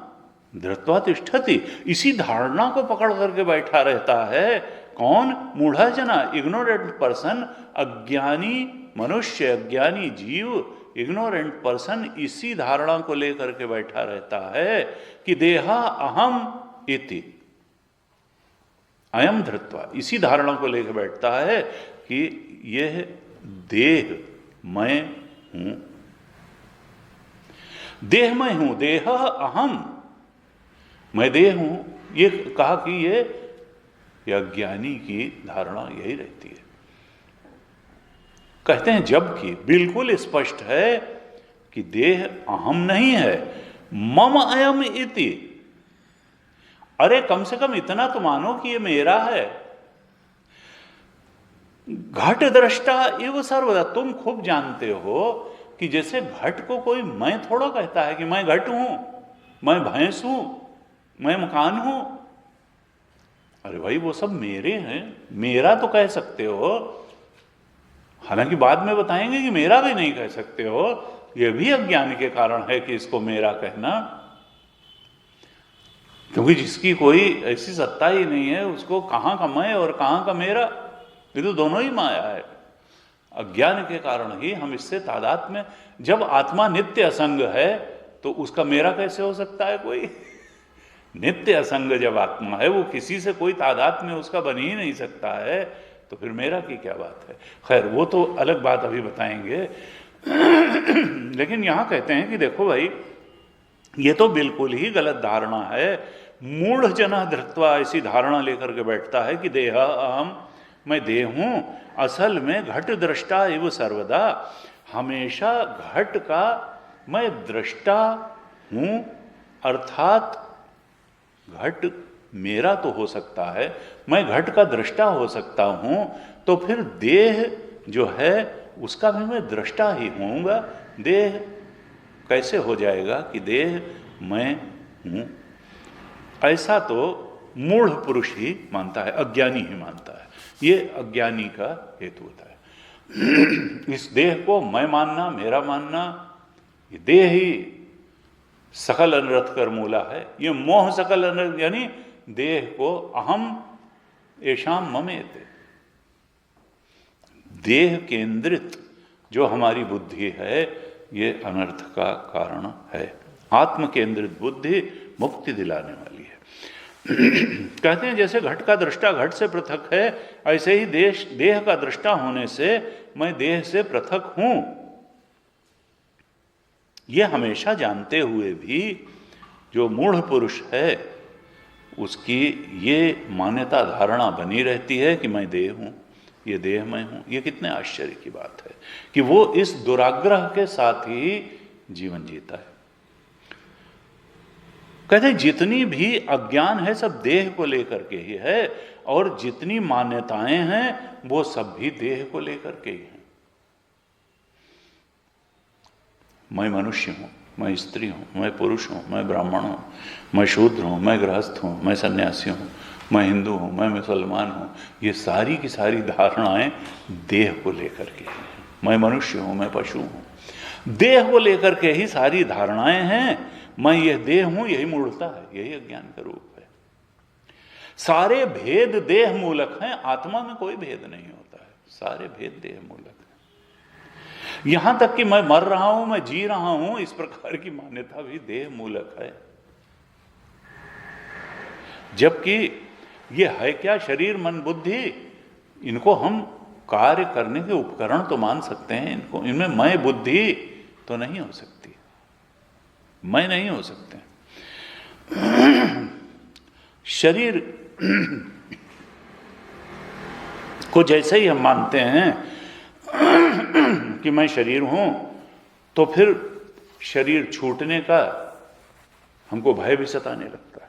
धृत्वा तिष्ठति, इसी धारणा को पकड़ करके बैठा रहता है। कौन? मूढ़ा जना, इग्नोरेंट पर्सन, अज्ञानी मनुष्य, अज्ञानी जीव, इग्नोरेंट पर्सन इसी धारणा को लेकर के बैठा रहता है कि देहा अहम इति अयम धृत्वा, इसी धारणा को लेकर बैठता है कि यह देह मैं हूं, देह मैं हूं, देह अहम, मैं देह हूं। ये कहा कि ये अज्ञानी की धारणा यही रहती है। कहते हैं जबकि बिल्कुल स्पष्ट है कि देह अहम नहीं है, मम अयम इति। अरे कम से कम इतना तो मानो कि ये मेरा है। घट दृष्टा इव सर्वदा, तुम खूब जानते हो कि जैसे घट को कोई मैं थोड़ा कहता है कि मैं घट हूं, मैं भैंस हूं, मैं मकान हूं। अरे भाई वो सब मेरे हैं, मेरा तो कह सकते हो, हालांकि बाद में बताएंगे कि मेरा भी नहीं कह सकते हो। यह भी अज्ञान के कारण है कि इसको मेरा कहना, क्योंकि जिसकी कोई ऐसी सत्ता ही नहीं है उसको कहां का मैं और कहां का मेरा, ये तो दोनों ही माया है। अज्ञान के कारण ही हम इससे तादाद में, जब आत्मा नित्य असंग है तो उसका मेरा कैसे हो सकता है कोई? नित्य असंग जब आत्मा है, वो किसी से कोई तादाद में उसका बन ही नहीं सकता है, तो फिर मेरा की क्या बात है। खैर वो तो अलग बात अभी बताएंगे। लेकिन यहां कहते हैं कि देखो भाई, ये तो बिल्कुल ही गलत धारणा है। मूढ़ जना धृत्वा, ऐसी धारणा लेकर के बैठता है कि देह अहम, मैं देह हूं। असल में घट दृष्टा एवं सर्वदा, हमेशा घट का मैं दृष्टा हूं, अर्थात घट मेरा तो हो सकता है, मैं घट का दृष्टा हो सकता हूं, तो फिर देह जो है उसका भी मैं दृष्टा ही होऊंगा। देह कैसे हो जाएगा कि देह मैं हूं? ऐसा तो मूढ़ पुरुष ही मानता है, अज्ञानी ही मानता है। ये अज्ञानी का हेतु होता है। इस देह को मैं मानना, मेरा मानना, ये देह ही सकल अनर्थ कर मूला है। ये मोह सकल अनर्थ, यानी देह को अहम येषाम ममेते, देह केंद्रित जो हमारी बुद्धि है ये अनर्थ का कारण है। आत्म केंद्रित बुद्धि मुक्ति दिलाने वाली है। कहते हैं जैसे घट का दृष्टा घट से पृथक है, ऐसे ही देह का दृष्टा होने से मैं देह से पृथक हूं, यह हमेशा जानते हुए भी जो मूढ़ पुरुष है उसकी ये मान्यता धारणा बनी रहती है कि मैं देह हूं, ये देह मैं हूं। ये कितने आश्चर्य की बात है कि वो इस दुराग्रह के साथ ही जीवन जीता है। कहते हैं जितनी भी अज्ञान है सब देह को लेकर के ही है, और जितनी मान्यताएं हैं वो सब भी देह को लेकर के ही हैं। मैं मनुष्य हूं, मैं स्त्री हूं, मैं पुरुष हूं, मैं ब्राह्मण हूं, मैं शूद्र हूं, मैं गृहस्थ हूं, मैं सन्यासी हूं, मैं हिंदू हूं, मैं मुसलमान हूं, ये सारी की सारी धारणाएं देह को लेकर के हैं। मैं मनुष्य हूं, मैं पशु हूं, देह को लेकर के ही सारी धारणाएं हैं। मैं यह देह हूं, यही मूढ़ता है, यही अज्ञान का रूप है। सारे भेद देह मूलक हैं, आत्मा में कोई भेद नहीं होता है, सारे भेद देह मूलक हैं। यहां तक कि मैं मर रहा हूं, मैं जी रहा हूं, इस प्रकार की मान्यता भी देह मूलक है। जबकि ये है क्या, शरीर मन बुद्धि, इनको हम कार्य करने के उपकरण तो मान सकते हैं, इनको इनमें मैं बुद्धि तो नहीं हो सकती, मैं नहीं हो सकते। शरीर को जैसे ही हम मानते हैं कि मैं शरीर हूं, तो फिर शरीर छूटने का हमको भय भी सताने लगता है।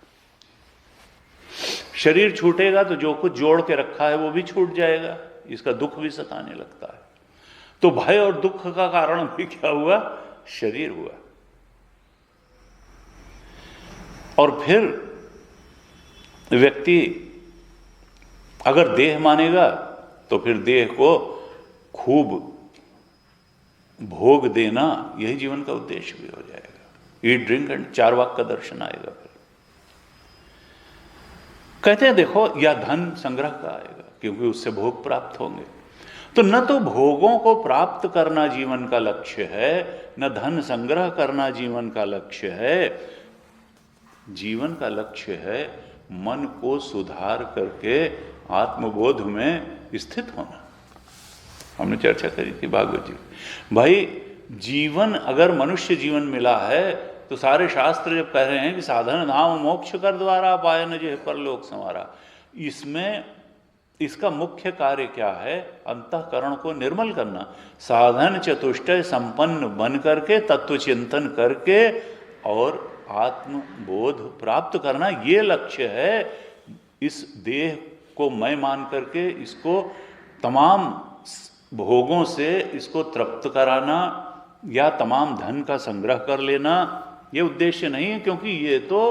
शरीर छूटेगा तो जो कुछ जोड़ के रखा है वो भी छूट जाएगा, इसका दुख भी सताने लगता है। तो भय और दुख का कारण भी क्या हुआ, शरीर हुआ। और फिर व्यक्ति अगर देह मानेगा तो फिर देह को खूब भोग देना यही जीवन का उद्देश्य भी हो जाएगा। ईट ड्रिंक एंड चारवाक का दर्शन आएगा। फिर कहते हैं देखो, या धन संग्रह का आएगा, क्योंकि उससे भोग प्राप्त होंगे। तो न तो भोगों को प्राप्त करना जीवन का लक्ष्य है, न धन संग्रह करना जीवन का लक्ष्य है। जीवन का लक्ष्य है मन को सुधार करके आत्मबोध में स्थित होना। हमने चर्चा करी थी भागवत जी। भाई जीवन, अगर मनुष्य जीवन मिला है तो सारे शास्त्र जब कह रहे हैं कि साधन धाम मोक्ष कर द्वारा पाए न जे परलोक संवारा, इसमें इसका मुख्य कार्य क्या है, अंतःकरण को निर्मल करना, साधन चतुष्टय संपन्न बन करके तत्व चिंतन करके और आत्मबोध प्राप्त करना, ये लक्ष्य है। इस देह को मैं मान करके इसको तमाम भोगों से इसको तृप्त कराना या तमाम धन का संग्रह कर लेना, ये उद्देश्य नहीं है। क्योंकि ये तो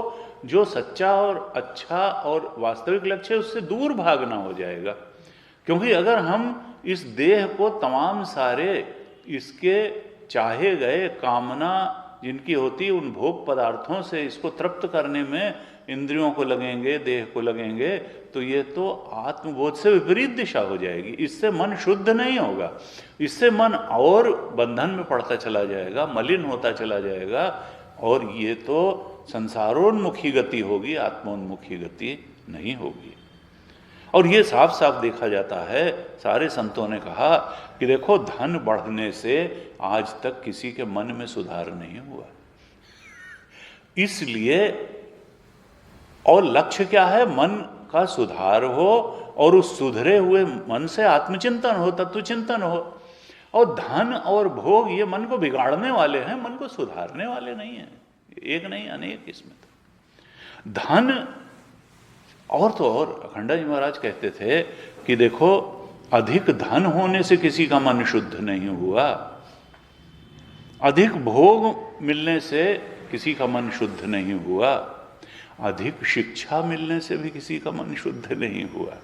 जो सच्चा और अच्छा और वास्तविक लक्ष्य है उससे दूर भागना हो जाएगा। क्योंकि अगर हम इस देह को तमाम सारे इसके चाहे गए कामना जिनकी होती है उन भोग पदार्थों से इसको तृप्त करने में इंद्रियों को लगेंगे, देह को लगेंगे, तो ये तो आत्मबोध से विपरीत दिशा हो जाएगी। इससे मन शुद्ध नहीं होगा, इससे मन और बंधन में पड़ता चला जाएगा, मलिन होता चला जाएगा, और ये तो संसारोन्मुखी गति होगी, आत्मोन्मुखी गति नहीं होगी। और ये साफ साफ देखा जाता है। सारे संतों ने कहा कि देखो, धन बढ़ने से आज तक किसी के मन में सुधार नहीं हुआ। इसलिए, और लक्ष्य क्या है, मन का सुधार हो और उस सुधरे हुए मन से आत्मचिंतन हो, तत्वचिंतन हो। और धन और भोग ये मन को बिगाड़ने वाले हैं, मन को सुधारने वाले नहीं हैं। एक नहीं अनेक इसमें तो धन। और तो और अखंडा जी महाराज कहते थे कि देखो, अधिक धन होने से किसी का मन शुद्ध नहीं हुआ, अधिक भोग मिलने से किसी का मन शुद्ध नहीं हुआ, अधिक शिक्षा मिलने से भी किसी का मन शुद्ध नहीं हुआ,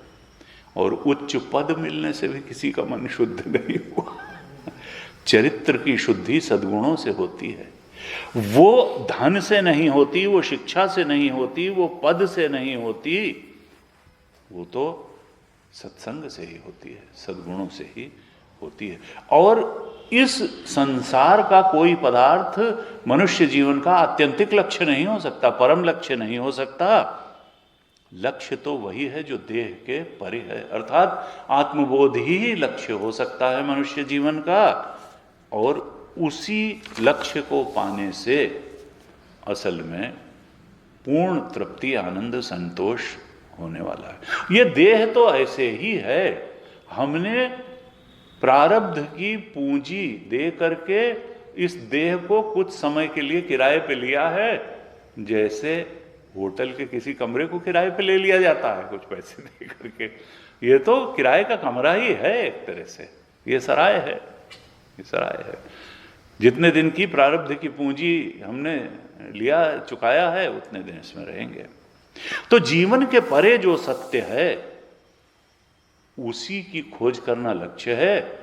और उच्च पद मिलने से भी किसी का मन शुद्ध नहीं हुआ। चरित्र की शुद्धि सद्गुणों से होती है, वो धन से नहीं होती, वो शिक्षा से नहीं होती, वो पद से नहीं होती, वो तो सत्संग से ही होती है, सद्गुणों से ही होती है। और इस संसार का कोई पदार्थ मनुष्य जीवन का आत्यंतिक लक्ष्य नहीं हो सकता, परम लक्ष्य नहीं हो सकता। लक्ष्य तो वही है जो देह के परे है, अर्थात आत्मबोध ही लक्ष्य हो सकता है मनुष्य जीवन का। और उसी लक्ष्य को पाने से असल में पूर्ण तृप्ति, आनंद, संतोष होने वाला है। ये देह तो ऐसे ही है, हमने प्रारब्ध की पूंजी दे करके इस देह को कुछ समय के लिए किराए पे लिया है, जैसे होटल के किसी कमरे को किराए पे ले लिया जाता है कुछ पैसे दे करके। ये तो किराए का कमरा ही है एक तरह से, ये सराय है, ये सराय है। जितने दिन की प्रारब्ध की पूंजी हमने लिया, चुकाया है, उतने दिन इसमें रहेंगे। तो जीवन के परे जो सत्य है उसी की खोज करना लक्ष्य है।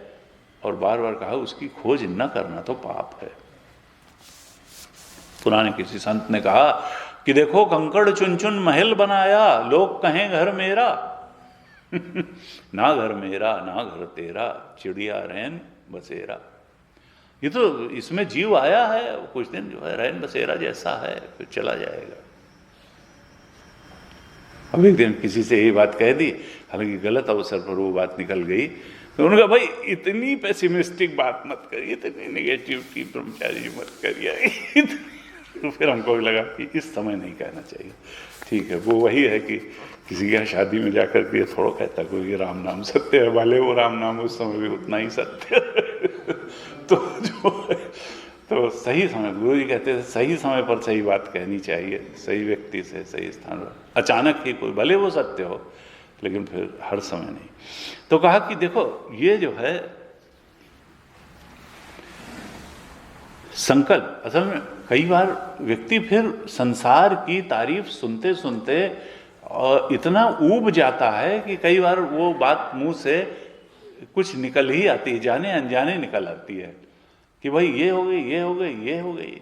और बार बार कहा, उसकी खोज न करना तो पाप है। पुराने किसी संत ने कहा कि देखो कंकड़ चुन चुन महल बनाया, लोग कहें घर मेरा ना घर मेरा ना घर तेरा, चिड़िया रैन बसेरा। ये तो इसमें जीव आया है, कुछ दिन जो है रैन बसेरा जैसा है, फिर चला जाएगा। अब एक दिन किसी से यही बात कह दी, हालांकि गलत अवसर पर वो बात निकल गई, तो उन्होंने कहा भाई इतनी पेसिमिस्टिक बात मत करिए, इतनी नेगेटिविटी ब्रह्मचारी मत करिए। तो फिर हमको भी लगा कि इस समय नहीं कहना चाहिए। ठीक है, वो वही है कि किसी के यहाँ शादी में जाकर के थोड़ा कहता कोई कि राम नाम सत्य है, भले वो राम नाम उस समय भी उतना ही सत्य है। तो जो है, तो सही समय, गुरु जी कहते थे सही समय पर सही बात कहनी चाहिए, सही व्यक्ति से सही स्थान पर। अचानक ही कोई, भले वो सत्य हो, लेकिन फिर हर समय नहीं। तो कहा कि देखो ये जो है संकल्प, असल में कई बार व्यक्ति फिर संसार की तारीफ सुनते सुनते इतना ऊब जाता है कि कई बार वो बात मुंह से कुछ निकल ही आती है, जाने अनजाने निकल आती है कि भाई ये हो गई, ये हो गई, ये हो गई।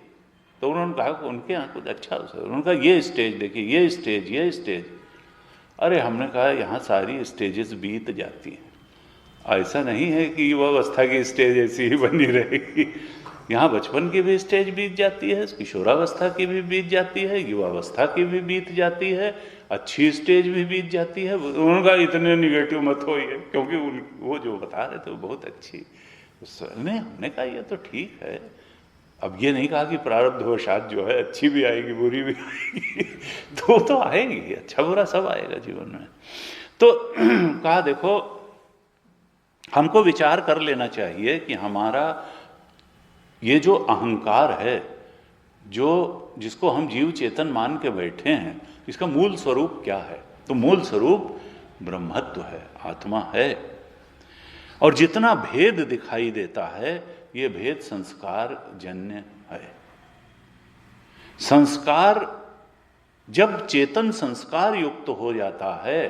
तो उन्होंने कहा कि उनके यहाँ कुछ अच्छा हो सकता है। उन्होंने कहा ये स्टेज देखिए, ये स्टेज, ये स्टेज। अरे हमने कहा यहाँ सारी स्टेजेस बीत जाती हैं, ऐसा नहीं है कि युवावस्था की स्टेज ऐसी ही बनी रहेगी। यहाँ बचपन की भी स्टेज बीत जाती है, किशोरावस्था की भी बीत जाती है, युवावस्था की भी बीत जाती है, अच्छी स्टेज भी बीत जाती है। उन्होंने कहा इतने निगेटिव मत होइए, क्योंकि वो जो बता रहे थे वो बहुत अच्छी। हमने कहा ये तो ठीक है, अब ये नहीं कहा कि प्रारब्धवशात जो है अच्छी भी आएगी बुरी भी आएगी, तो आएगी, अच्छा बुरा सब आएगा जीवन में। तो कहा देखो हमको विचार कर लेना चाहिए कि हमारा ये जो अहंकार है, जो जिसको हम जीव चेतन मान के बैठे हैं, इसका मूल स्वरूप क्या है? तो मूल स्वरूप ब्रह्मत्व है, आत्मा है। और जितना भेद दिखाई देता है ये भेद संस्कार जन्य है। संस्कार जब चेतन संस्कार युक्त हो जाता है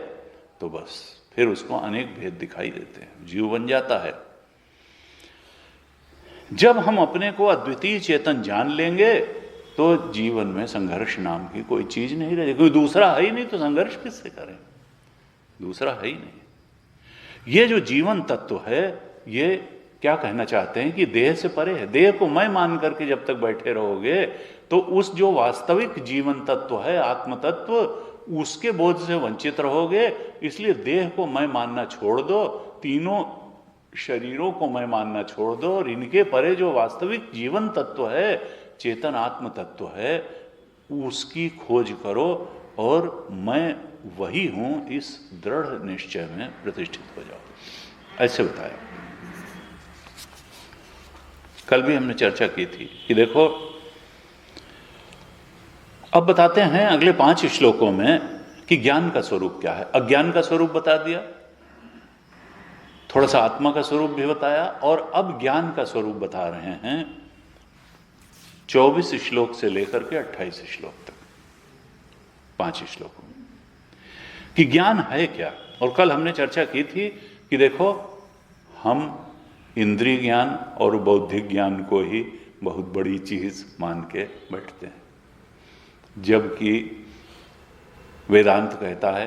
तो बस फिर उसको अनेक भेद दिखाई देते हैं, जीव बन जाता है। जब हम अपने को अद्वितीय चेतन जान लेंगे तो जीवन में संघर्ष नाम की कोई चीज नहीं रहेगी। कोई दूसरा है ही नहीं तो संघर्ष किससे करें? दूसरा है ही नहीं। ये जो जीवन तत्व है ये क्या कहना चाहते हैं कि देह से परे है। देह को मैं मान करके जब तक बैठे रहोगे तो उस जो वास्तविक जीवन तत्व है, आत्म तत्व, उसके बोध से वंचित रहोगे। इसलिए देह को मैं मानना छोड़ दो, तीनों शरीरों को मैं मानना छोड़ दो, और इनके परे जो वास्तविक जीवन तत्व है, चेतन आत्म तत्व है, उसकी खोज करो और मैं वही हूं इस दृढ़ निश्चय में प्रतिष्ठित हो जाओ। ऐसे बताया। कल भी हमने चर्चा की थी कि देखो अब बताते हैं अगले 5 श्लोकों में कि ज्ञान का स्वरूप क्या है। अज्ञान का स्वरूप बता दिया, थोड़ा सा आत्मा का स्वरूप भी बताया, और अब ज्ञान का स्वरूप बता रहे हैं 24 श्लोक से लेकर के 28 श्लोक तक, 5 श्लोकों में, कि ज्ञान है क्या। और कल हमने चर्चा की थी कि देखो हम इंद्रिय ज्ञान और बौद्धिक ज्ञान को ही बहुत बड़ी चीज मान के बैठते हैं, जबकि वेदांत कहता है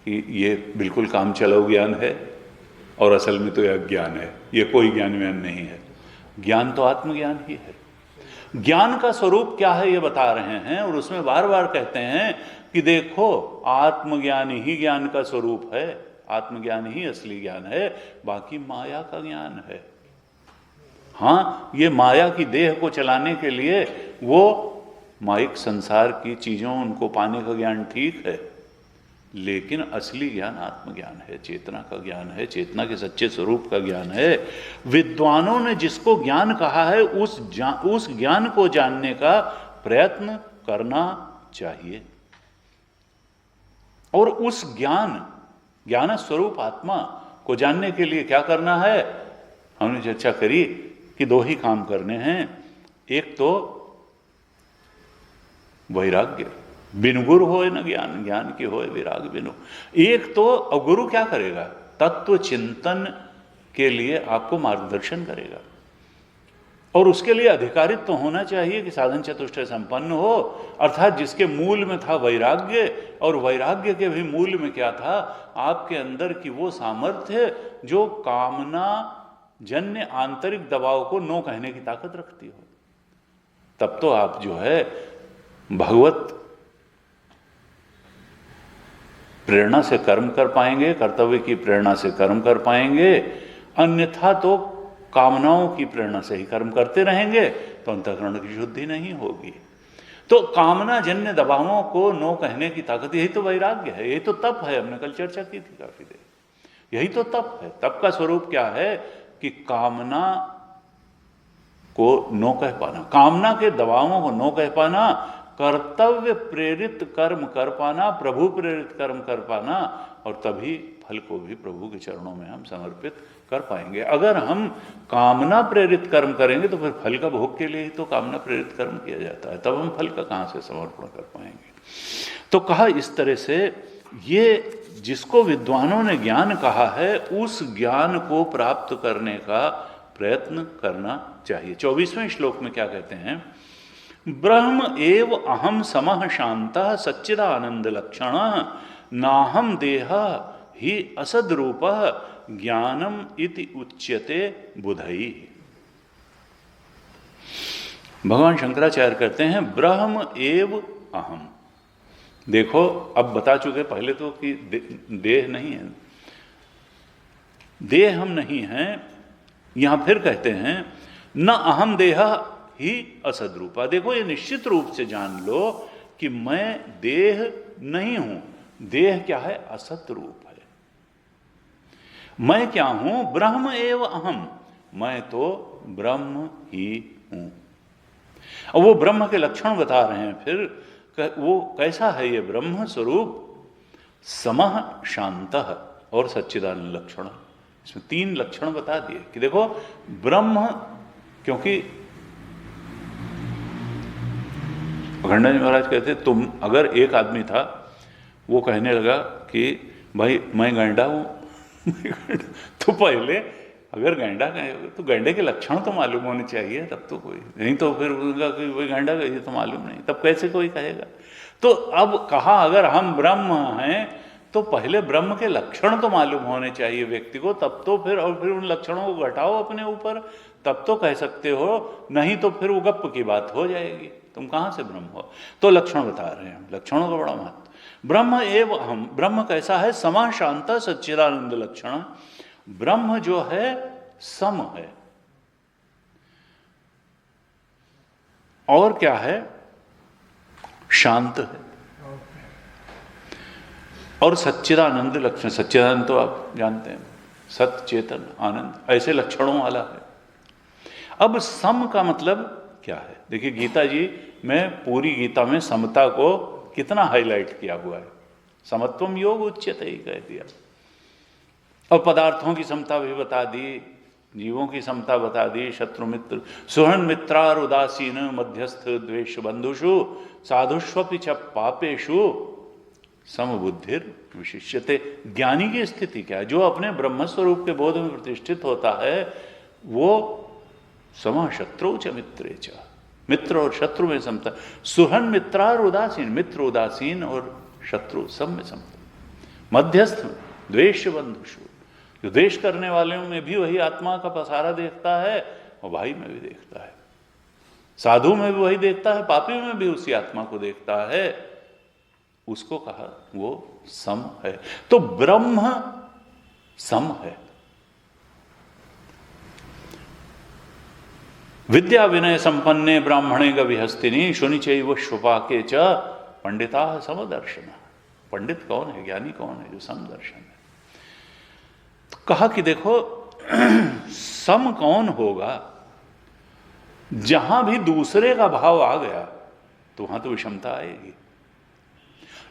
कि ये बिल्कुल काम चलाऊ ज्ञान है और असल में तो यह अज्ञान है, ये कोई ज्ञान व्यान नहीं है। ज्ञान तो आत्मज्ञान ही है। ज्ञान का स्वरूप क्या है ये बता रहे हैं, और उसमें बार बार कहते हैं कि देखो आत्मज्ञान ही ज्ञान का स्वरूप है, आत्मज्ञान ही असली ज्ञान है, बाकी माया का ज्ञान है। हाँ, ये माया की देह को चलाने के लिए वो माइक संसार की चीजों उनको पाने का ज्ञान ठीक है, लेकिन असली ज्ञान आत्मज्ञान है, चेतना का ज्ञान है, चेतना के सच्चे स्वरूप का ज्ञान है। विद्वानों ने जिसको ज्ञान कहा है उस ज्ञान को जानने का प्रयत्न करना चाहिए, और उस ज्ञान स्वरूप आत्मा को जानने के लिए क्या करना है, हमने चर्चा करी कि दो ही काम करने हैं। एक तो वैराग्य, बिनु गुरु होए न ज्ञान, ज्ञान की होए विराग बिनु। एक तो, अब गुरु क्या करेगा, तत्व चिंतन के लिए आपको मार्गदर्शन करेगा, और उसके लिए अधिकारित्व तो होना चाहिए कि साधन चतुष्टय संपन्न हो, अर्थात जिसके मूल में था वैराग्य, और वैराग्य के भी मूल में क्या था, आपके अंदर की वो सामर्थ्य जो कामना जन्य आंतरिक दबाव को नो कहने की ताकत रखती हो। तब तो आप जो है भगवत प्रेरणा से कर्म कर पाएंगे, कर्तव्य की प्रेरणा से कर्म कर पाएंगे, अन्यथा तो कामनाओं की प्रेरणा से ही कर्म करते रहेंगे तो अंतःकरण की शुद्धि नहीं होगी। तो कामना जन्य दबावों को नो कहने की ताकत, यही तो वैराग्य है, यही तो तप है। हमने कल चर्चा की थी काफी देर, यही तो तप है। तप का स्वरूप क्या है कि कामना को नो कह पाना, कामना के दबावों को नो कह पाना, कर्तव्य प्रेरित कर्म कर पाना, प्रभु प्रेरित कर्म कर पाना, और तभी फल को भी प्रभु के चरणों में हम समर्पित कर पाएंगे। अगर हम कामना प्रेरित कर्म करेंगे तो फिर फल का भोग के लिए ही तो कामना प्रेरित कर्म किया जाता है, तब हम फल का कहां से समर्पण कर पाएंगे। तो कहा इस तरह से, ये जिसको विद्वानों ने ज्ञान कहा है उस ज्ञान को प्राप्त करने का प्रयत्न करना चाहिए। 24वें श्लोक में क्या कहते हैं, ब्रह्म एव अहम समः शांतः सच्चिदानंद लक्षण नाहम देह ही असद्रूपः ज्ञानम इति उच्यते बुधई। भगवान शंकराचार्य कहते हैं ब्रह्म एव अहम। देखो अब बता चुके पहले तो कि देह नहीं है, देह हम नहीं हैं। यहां फिर कहते हैं न अहम देह ही असद्रूपा। देखो ये निश्चित रूप से जान लो कि मैं देह नहीं हूं। देह क्या है, असत रूप है। मैं क्या हूं, ब्रह्म एव अहम, मैं तो ब्रह्म ही हूं। और वो ब्रह्म के लक्षण बता रहे हैं फिर, वो कैसा है ये ब्रह्म स्वरूप, समः शांतः और सच्चिदानंद लक्षण। इसमें 3 लक्षण बता दिए कि देखो ब्रह्म, क्योंकि अखंडानंद जी महाराज कहते तुम, अगर एक आदमी था वो कहने लगा कि भाई मैं गैंडा हूं तो पहले अगर गैंडा कहे तो गैंडे के लक्षण तो मालूम होने चाहिए, तब तो कोई नहीं, तो फिर उनका कि वही गैंडा ये तो मालूम नहीं, तब कैसे कोई कहेगा। तो अब कहा अगर हम ब्रह्म हैं तो पहले ब्रह्म के लक्षण तो मालूम होने चाहिए व्यक्ति को, तब तो फिर, और फिर उन लक्षणों को घटाओ अपने ऊपर, तब तो कह सकते हो, नहीं तो फिर वो गप्प की बात हो जाएगी, तुम कहां से ब्रह्म हो। तो लक्षण बता रहे हैं, लक्षणों का बड़ा महत्व। ब्रह्म एव हम, ब्रह्म कैसा है, समा शांत सच्चिदानंद लक्षण। ब्रह्म जो है सम है, और क्या है, शांत है, और सच्चिदानंद लक्षण। सच्चिदानंद तो आप जानते हैं, सत चेतन आनंद, ऐसे लक्षणों वाला है। अब सम का मतलब क्या है, देखिए गीता जी में, पूरी गीता में समता को कितना हाईलाइट किया हुआ है। समत्वम योग उच्यते ही कह दिया, और पदार्थों की समता भी बता दी, जीवों की समता बता दी, शत्रु मित्र, सुहृन् मित्रार उदासीन मध्यस्थ द्वेष बंधुषु साधुष्वपि च पापेषु समबुद्धिर विशिष्यते। ज्ञानी की स्थिति क्या है, जो अपने ब्रह्म स्वरूप के बोध में प्रतिष्ठित होता है, वो सम शत्रु च मित्रे च, मित्र और शत्रु में समता। सुहृन् मित्रार उदासीन, मित्र उदासीन और शत्रु सब में समता। मध्यस्थ द्वेष बंधुषु, जो द्वेष करने वालों में भी वही आत्मा का पसारा देखता है, और भाई में भी देखता है, साधु में भी वही देखता है, पापी में भी उसी आत्मा को देखता है। उसको कहा वो सम है। तो ब्रह्म सम है। विद्या विनय संपन्ने ब्राह्मणे गविहस्तिनी शुनिचैव श्वपाके च पंडिता समदर्शन। पंडित कौन है, ज्ञानी कौन है? जो समदर्शन है। तो कहा कि देखो सम कौन होगा? जहां भी दूसरे का भाव आ गया तो वहां तो विषमता आएगी।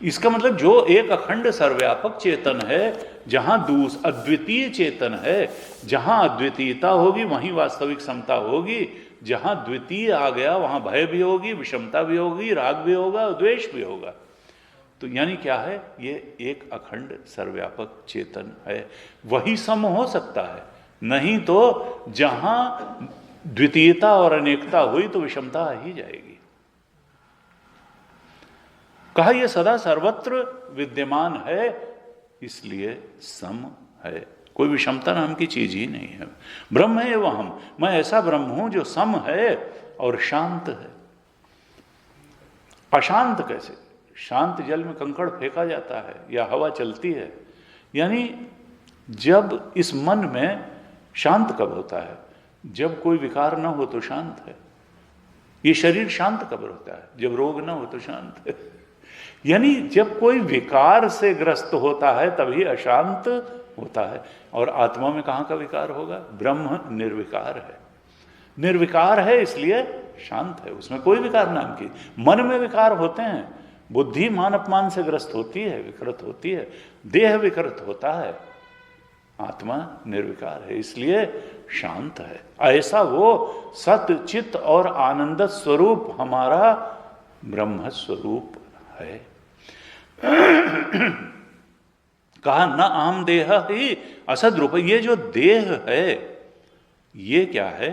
इसका मतलब जो एक अखंड सर्वव्यापक चेतन है, जहां अद्वितीय चेतन है, जहां अद्वितीयता होगी वहीं वास्तविक समता होगी। जहां द्वितीय आ गया वहां भय भी होगी, विषमता भी होगी, राग भी होगा, द्वेष भी होगा। तो यानी क्या है? ये एक अखंड सर्वव्यापक चेतन है, वही सम हो सकता है। नहीं तो जहां द्वितीयता और अनेकता हुई तो विषमता आ ही जाएगी। कहा यह सदा सर्वत्र विद्यमान है, इसलिए सम है। कोई विषमता नाम की चीज ही नहीं है। ब्रह्म है एवं हम, मैं ऐसा ब्रह्म हूं जो सम है और शांत है। अशांत कैसे? शांत जल में कंकड़ फेंका जाता है या हवा चलती है। यानी जब इस मन में शांत कब होता है? जब कोई विकार ना हो तो शांत है। ये शरीर शांत कब होता है? जब रोग ना हो तो शांत है। यानी जब कोई विकार से ग्रस्त होता है तभी अशांत होता है। और आत्मा में कहां का विकार होगा? ब्रह्म निर्विकार है। निर्विकार है इसलिए शांत है, उसमें कोई विकार नाम की। मन में विकार होते हैं, बुद्धि मान अपमान से ग्रस्त होती है, विकृत होती है, देह विकृत होता है, आत्मा निर्विकार है इसलिए शांत है। ऐसा वो सत चित और आनंद स्वरूप हमारा ब्रह्म स्वरूप है। कहा न आम देह ही असद रूप। ये जो देह है ये क्या है?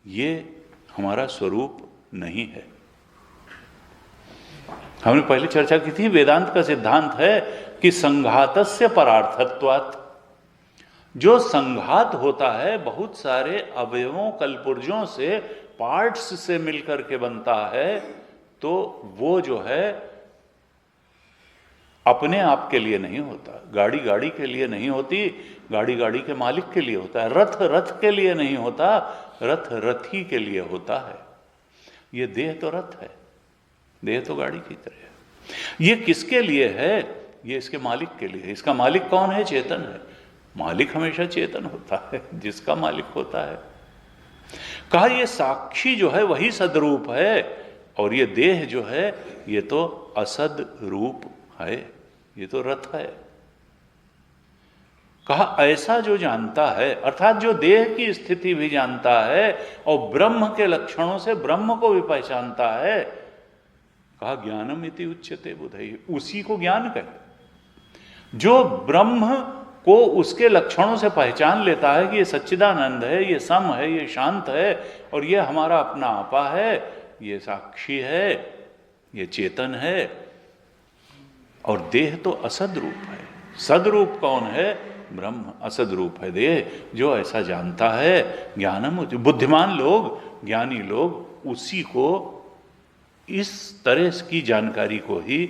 ये हमारा स्वरूप नहीं है। हमने पहले चर्चा की थी, वेदांत का सिद्धांत है कि संघातस्य परार्थत्वात्। जो संघात होता है बहुत सारे अवयवों कलपुर्जों से, पार्ट्स से मिलकर के बनता है, तो वो जो है अपने आप के लिए नहीं होता। गाड़ी गाड़ी के लिए नहीं होती, गाड़ी गाड़ी के मालिक के लिए होता है। रथ रथ के लिए नहीं होता, रथ रथी के लिए होता है। ये देह तो रथ है, देह तो गाड़ी की तरह है। ये किसके लिए है? ये इसके मालिक के लिए है। इसका मालिक कौन है? चेतन है। मालिक हमेशा चेतन होता है, जिसका मालिक होता है। कहा ये साक्षी जो है वही सदरूप है, और ये देह जो है ये तो असद रूप है, ये तो रथ है। कहा ऐसा जो जानता है, अर्थात जो देह की स्थिति भी जानता है और ब्रह्म के लक्षणों से ब्रह्म को भी पहचानता है, कहा ज्ञानम इति उच्यते बुधई, उसी को ज्ञान कहे। जो ब्रह्म को उसके लक्षणों से पहचान लेता है कि ये सच्चिदानंद है, ये सम है, ये शांत है, और ये हमारा अपना आपा है, ये साक्षी है, ये चेतन है, और देह तो असद रूप है। सदरूप कौन है? ब्रह्म। असद रूप है देह। जो ऐसा जानता है, ज्ञानम, बुद्धिमान लोग, ज्ञानी लोग उसी को, इस तरह की जानकारी को ही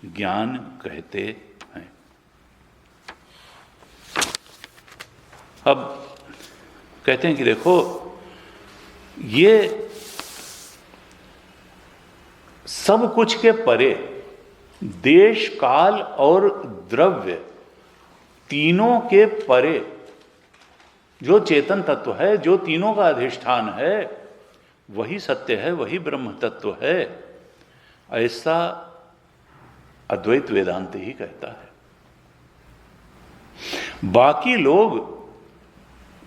ज्ञान कहते हैं। अब कहते हैं कि देखो ये सब कुछ के परे देश काल और द्रव्य तीनों के परे जो चेतन तत्व है, जो तीनों का अधिष्ठान है, वही सत्य है, वही ब्रह्म तत्व है। ऐसा अद्वैत वेदांत ही कहता है। बाकी लोग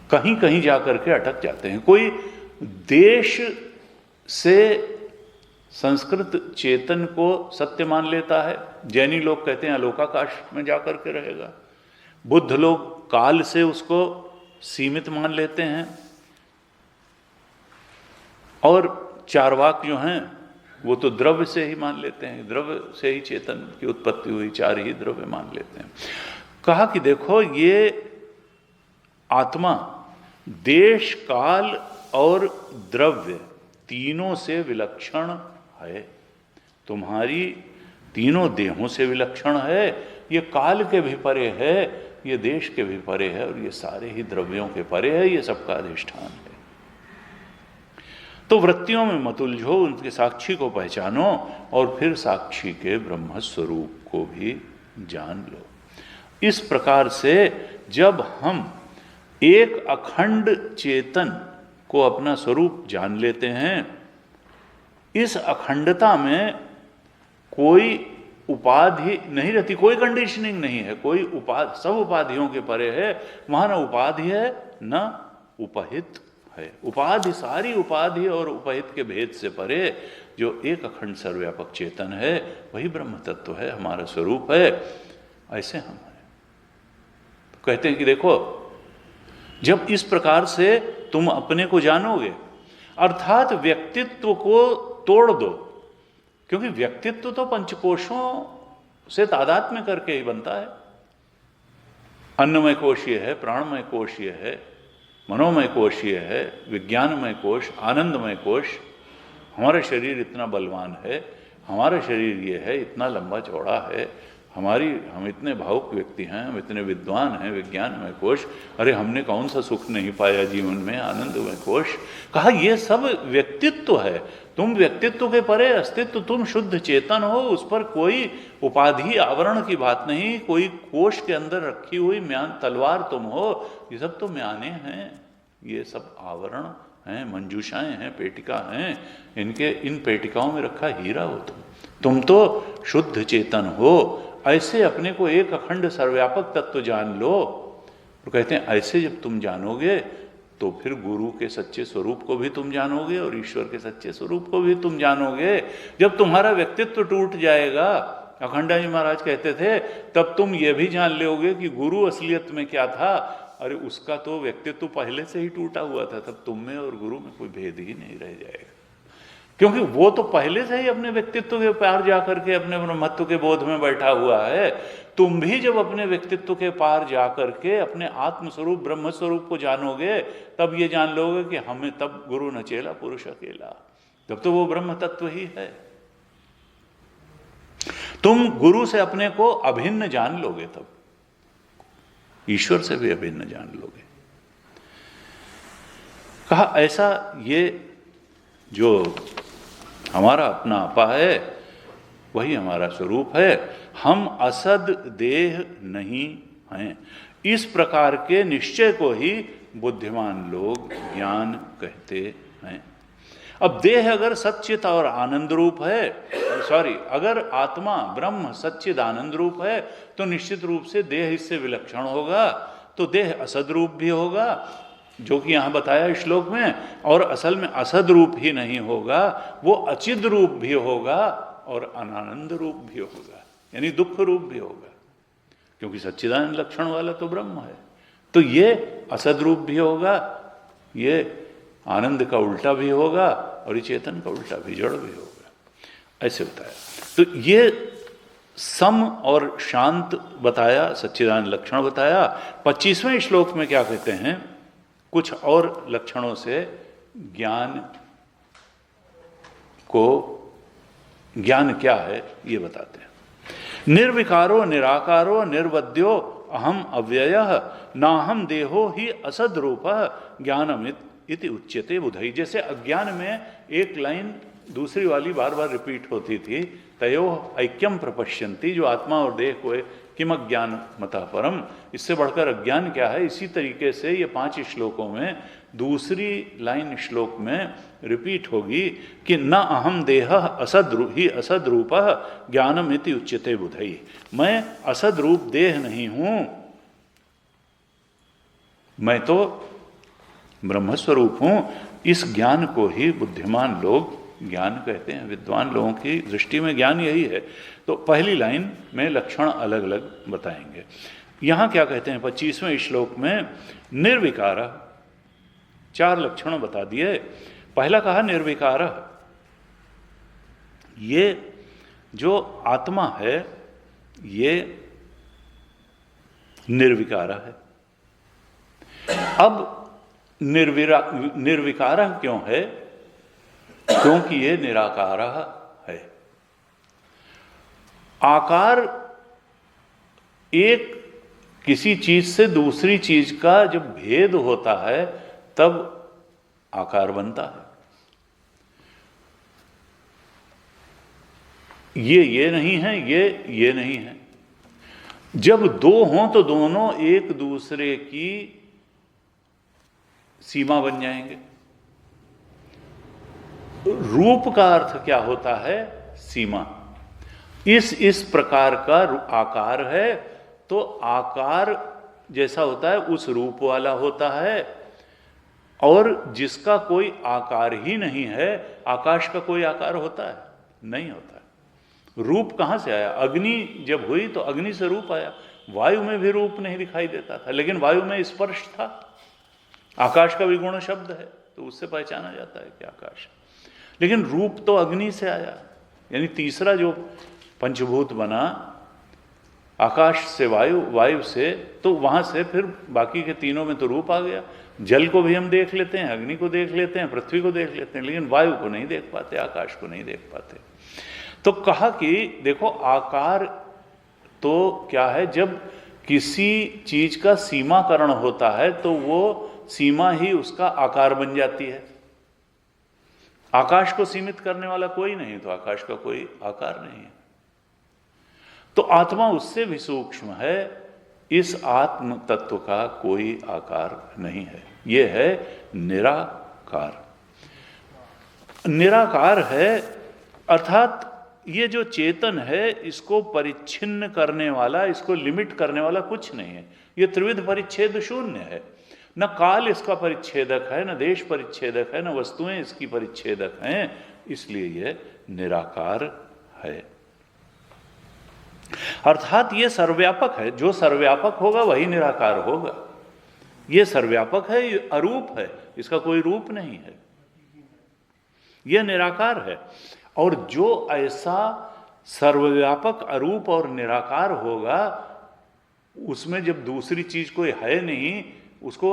कहीं कहीं जाकर के अटक जाते हैं। कोई देश से संस्कृत चेतन को सत्य मान लेता है, जैनी लोग कहते हैं अलोकाकाश में जाकर के रहेगा। बुद्ध लोग काल से उसको सीमित मान लेते हैं, और चारवाक जो हैं वो तो द्रव्य से ही मान लेते हैं, द्रव्य से ही चेतन की उत्पत्ति हुई, चार ही द्रव्य मान लेते हैं। कहा कि देखो ये आत्मा देश, काल और द्रव्य तीनों से विलक्षण है। तुम्हारी तीनों देहों से विलक्षण है, ये काल के भी परे है, ये देश के भी परे है, और ये सारे ही द्रव्यों के परे है, ये सबका अधिष्ठान है। तो वृत्तियों में मत उलझो, उनके साक्षी को पहचानो और फिर साक्षी के ब्रह्म स्वरूप को भी जान लो। इस प्रकार से जब हम एक अखंड चेतन को अपना स्वरूप जान लेते हैं, इस अखंडता में कोई उपाधि नहीं रहती, कोई कंडीशनिंग नहीं है, कोई सब उपाधियों के परे है। वहां न उपाधि है न उपहित है। उपाधि, सारी उपाधि और उपहित के भेद से परे जो एक अखंड सर्वव्यापक चेतन है, वही ब्रह्म तत्व है, हमारा स्वरूप है। ऐसे हम हैं। तो कहते हैं कि देखो, जब इस प्रकार से तुम अपने को जानोगे, अर्थात व्यक्तित्व को तोड़ दो, क्योंकि व्यक्तित्व तो पंचकोशों से तादात्म्य करके ही बनता है। अन्नमय कोशीय है, प्राणमय कोशीय है, मनोमय कोशीय है, विज्ञानमय कोश, आनंदमय कोश। हमारा शरीर इतना बलवान है, हमारा शरीर ये है, इतना लंबा चौड़ा है, हम इतने भावुक व्यक्ति हैं, हम इतने विद्वान हैं, विज्ञानमय कोश। अरे हमने कौन सा सुख नहीं पाया जीवन में, आनंदमय कोश। कहा ये सब व्यक्तित्व है। तुम व्यक्तित्व के परे अस्तित्व, तुम शुद्ध चेतन हो, उस पर कोई उपाधि आवरण की बात नहीं, कोई कोश के अंदर रखी हुई म्यान तलवार तुम हो। ये सब तो म्याने हैं, ये सब आवरण हैं, मंजूषाएं हैं, पेटिका हैं। इन पेटिकाओं में रखा हीरा हो तुम तो शुद्ध चेतन हो। ऐसे अपने को एक अखंड सर्वव्यापक तत्व जान लो। तो कहते हैं ऐसे जब तुम जानोगे तो फिर गुरु के सच्चे स्वरूप को भी तुम जानोगे और ईश्वर के सच्चे स्वरूप को भी तुम जानोगे। जब तुम्हारा व्यक्तित्व टूट जाएगा, अखंडा जी महाराज कहते थे, तब तुम ये भी जान लोगे कि गुरु असलियत में क्या था। अरे उसका तो व्यक्तित्व पहले से ही टूटा हुआ था, तब तुम में और गुरु में कोई भेद ही नहीं रह जाएगा, क्योंकि वो तो पहले से ही अपने व्यक्तित्व के पार जाकर के अपने ब्रह्मत्व के बोध में बैठा हुआ है। तुम भी जब अपने व्यक्तित्व के पार जाकर के अपने आत्मस्वरूप ब्रह्म स्वरूप को जानोगे, तब ये जान लोगे कि हमें तब गुरु न चेला पुरुष अकेला, तब तो वो ब्रह्म तत्व ही है। तुम गुरु से अपने को अभिन्न जान लोगे, तब ईश्वर से भी अभिन्न जान लोगे। कहा ऐसा ये जो हमारा अपना आपा है वही हमारा स्वरूप है, हम असद देह नहीं हैं। इस प्रकार के निश्चय को ही बुद्धिमान लोग ज्ञान कहते हैं। अब देह अगर सच्चित और आनंद रूप है, अगर आत्मा ब्रह्म सच्चिद आनंद रूप है, तो निश्चित रूप से देह इससे विलक्षण होगा, तो देह असद रूप भी होगा, जो कि यहां बताया श्लोक में। और असल में असद रूप ही नहीं होगा, वो अचिद रूप भी होगा और अनानंद रूप भी होगा, यानी दुख रूप भी होगा, क्योंकि सच्चिदानंद लक्षण वाला तो ब्रह्म है। तो ये असद रूप भी होगा, ये आनंद का उल्टा भी होगा, और ये चेतन का उल्टा भी, जड़ भी होगा। ऐसे बताया। तो ये सम और शांत बताया, सच्चिदानंद लक्षण बताया। 25वें श्लोक में क्या कहते हैं, कुछ और लक्षणों से ज्ञान क्या है ये बताते हैं। निर्विकारो निराकारो निर्वद्यो अहम अव्ययः नाहम देहो ही असद रूप ज्ञानमित इति उच्यते बुधई। जैसे अज्ञान में एक लाइन दूसरी वाली बार बार रिपीट होती थी, तयो ऐक्यम प्रपश्यन्ति, जो आत्मा और देह को किम अज्ञान मता परम, इससे बढ़कर अज्ञान क्या है। इसी तरीके से ये 5 श्लोकों में दूसरी लाइन श्लोक में रिपीट होगी कि न अहम देह असद रूप ज्ञानम इति उच्यते बुधई। मैं असद रूप देह नहीं हूं, मैं तो ब्रह्मस्वरूप हूं। इस ज्ञान को ही बुद्धिमान लोग ज्ञान कहते हैं। विद्वान लोगों की दृष्टि में ज्ञान यही है। तो पहली लाइन में लक्षण अलग अलग बताएंगे। यहां क्या कहते हैं 25वें श्लोक में, निर्विकार, 4 लक्षण बता दिए। पहला कहा निर्विकार, ये जो आत्मा है ये निर्विकार है। अब निर्विकार क्यों है? क्योंकि ये निराकार है। आकार एक किसी चीज से दूसरी चीज का जब भेद होता है तब आकार बनता है। ये नहीं है, ये नहीं है। जब दो हों तो दोनों एक दूसरे की सीमा बन जाएंगे। रूप का अर्थ क्या होता है? सीमा। इस प्रकार का आकार है, तो आकार जैसा होता है उस रूप वाला होता है। और जिसका कोई आकार ही नहीं है, आकाश का कोई आकार होता है? नहीं होता है। रूप कहां से आया? अग्नि जब हुई तो अग्नि से रूप आया। वायु में भी रूप नहीं दिखाई देता था, लेकिन वायु में स्पर्श था। आकाश का भी गुण शब्द है, तो उससे पहचाना जाता है कि आकाश। लेकिन रूप तो अग्नि से आया। यानी तीसरा जो पंचभूत बना, आकाश से वायु, वायु से, तो वहां से फिर बाकी के तीनों में तो रूप आ गया। जल को भी हम देख लेते हैं, अग्नि को देख लेते हैं, पृथ्वी को देख लेते हैं, लेकिन वायु को नहीं देख पाते, आकाश को नहीं देख पाते। तो कहा कि देखो, आकार तो क्या है? जब किसी चीज का सीमाकरण होता है तो वो सीमा ही उसका आकार बन जाती है। आकाश को सीमित करने वाला कोई नहीं, तो आकाश का कोई आकार नहीं है। तो आत्मा उससे भी सूक्ष्म है। इस आत्म तत्व का कोई आकार नहीं है। यह है निराकार। निराकार है अर्थात ये जो चेतन है, इसको परिच्छिन्न करने वाला, इसको लिमिट करने वाला कुछ नहीं है। ये त्रिविध परिच्छेद शून्य है। न काल इसका परिच्छेदक है, न देश परिच्छेदक है, न वस्तुएं इसकी परिच्छेदक हैं। इसलिए यह निराकार है। अर्थात ये सर्वव्यापक है। जो सर्वव्यापक होगा वही निराकार होगा। ये सर्वव्यापक है, ये अरूप है, इसका कोई रूप नहीं है, यह निराकार है। और जो ऐसा सर्वव्यापक, अरूप और निराकार होगा, उसमें जब दूसरी चीज कोई है नहीं उसको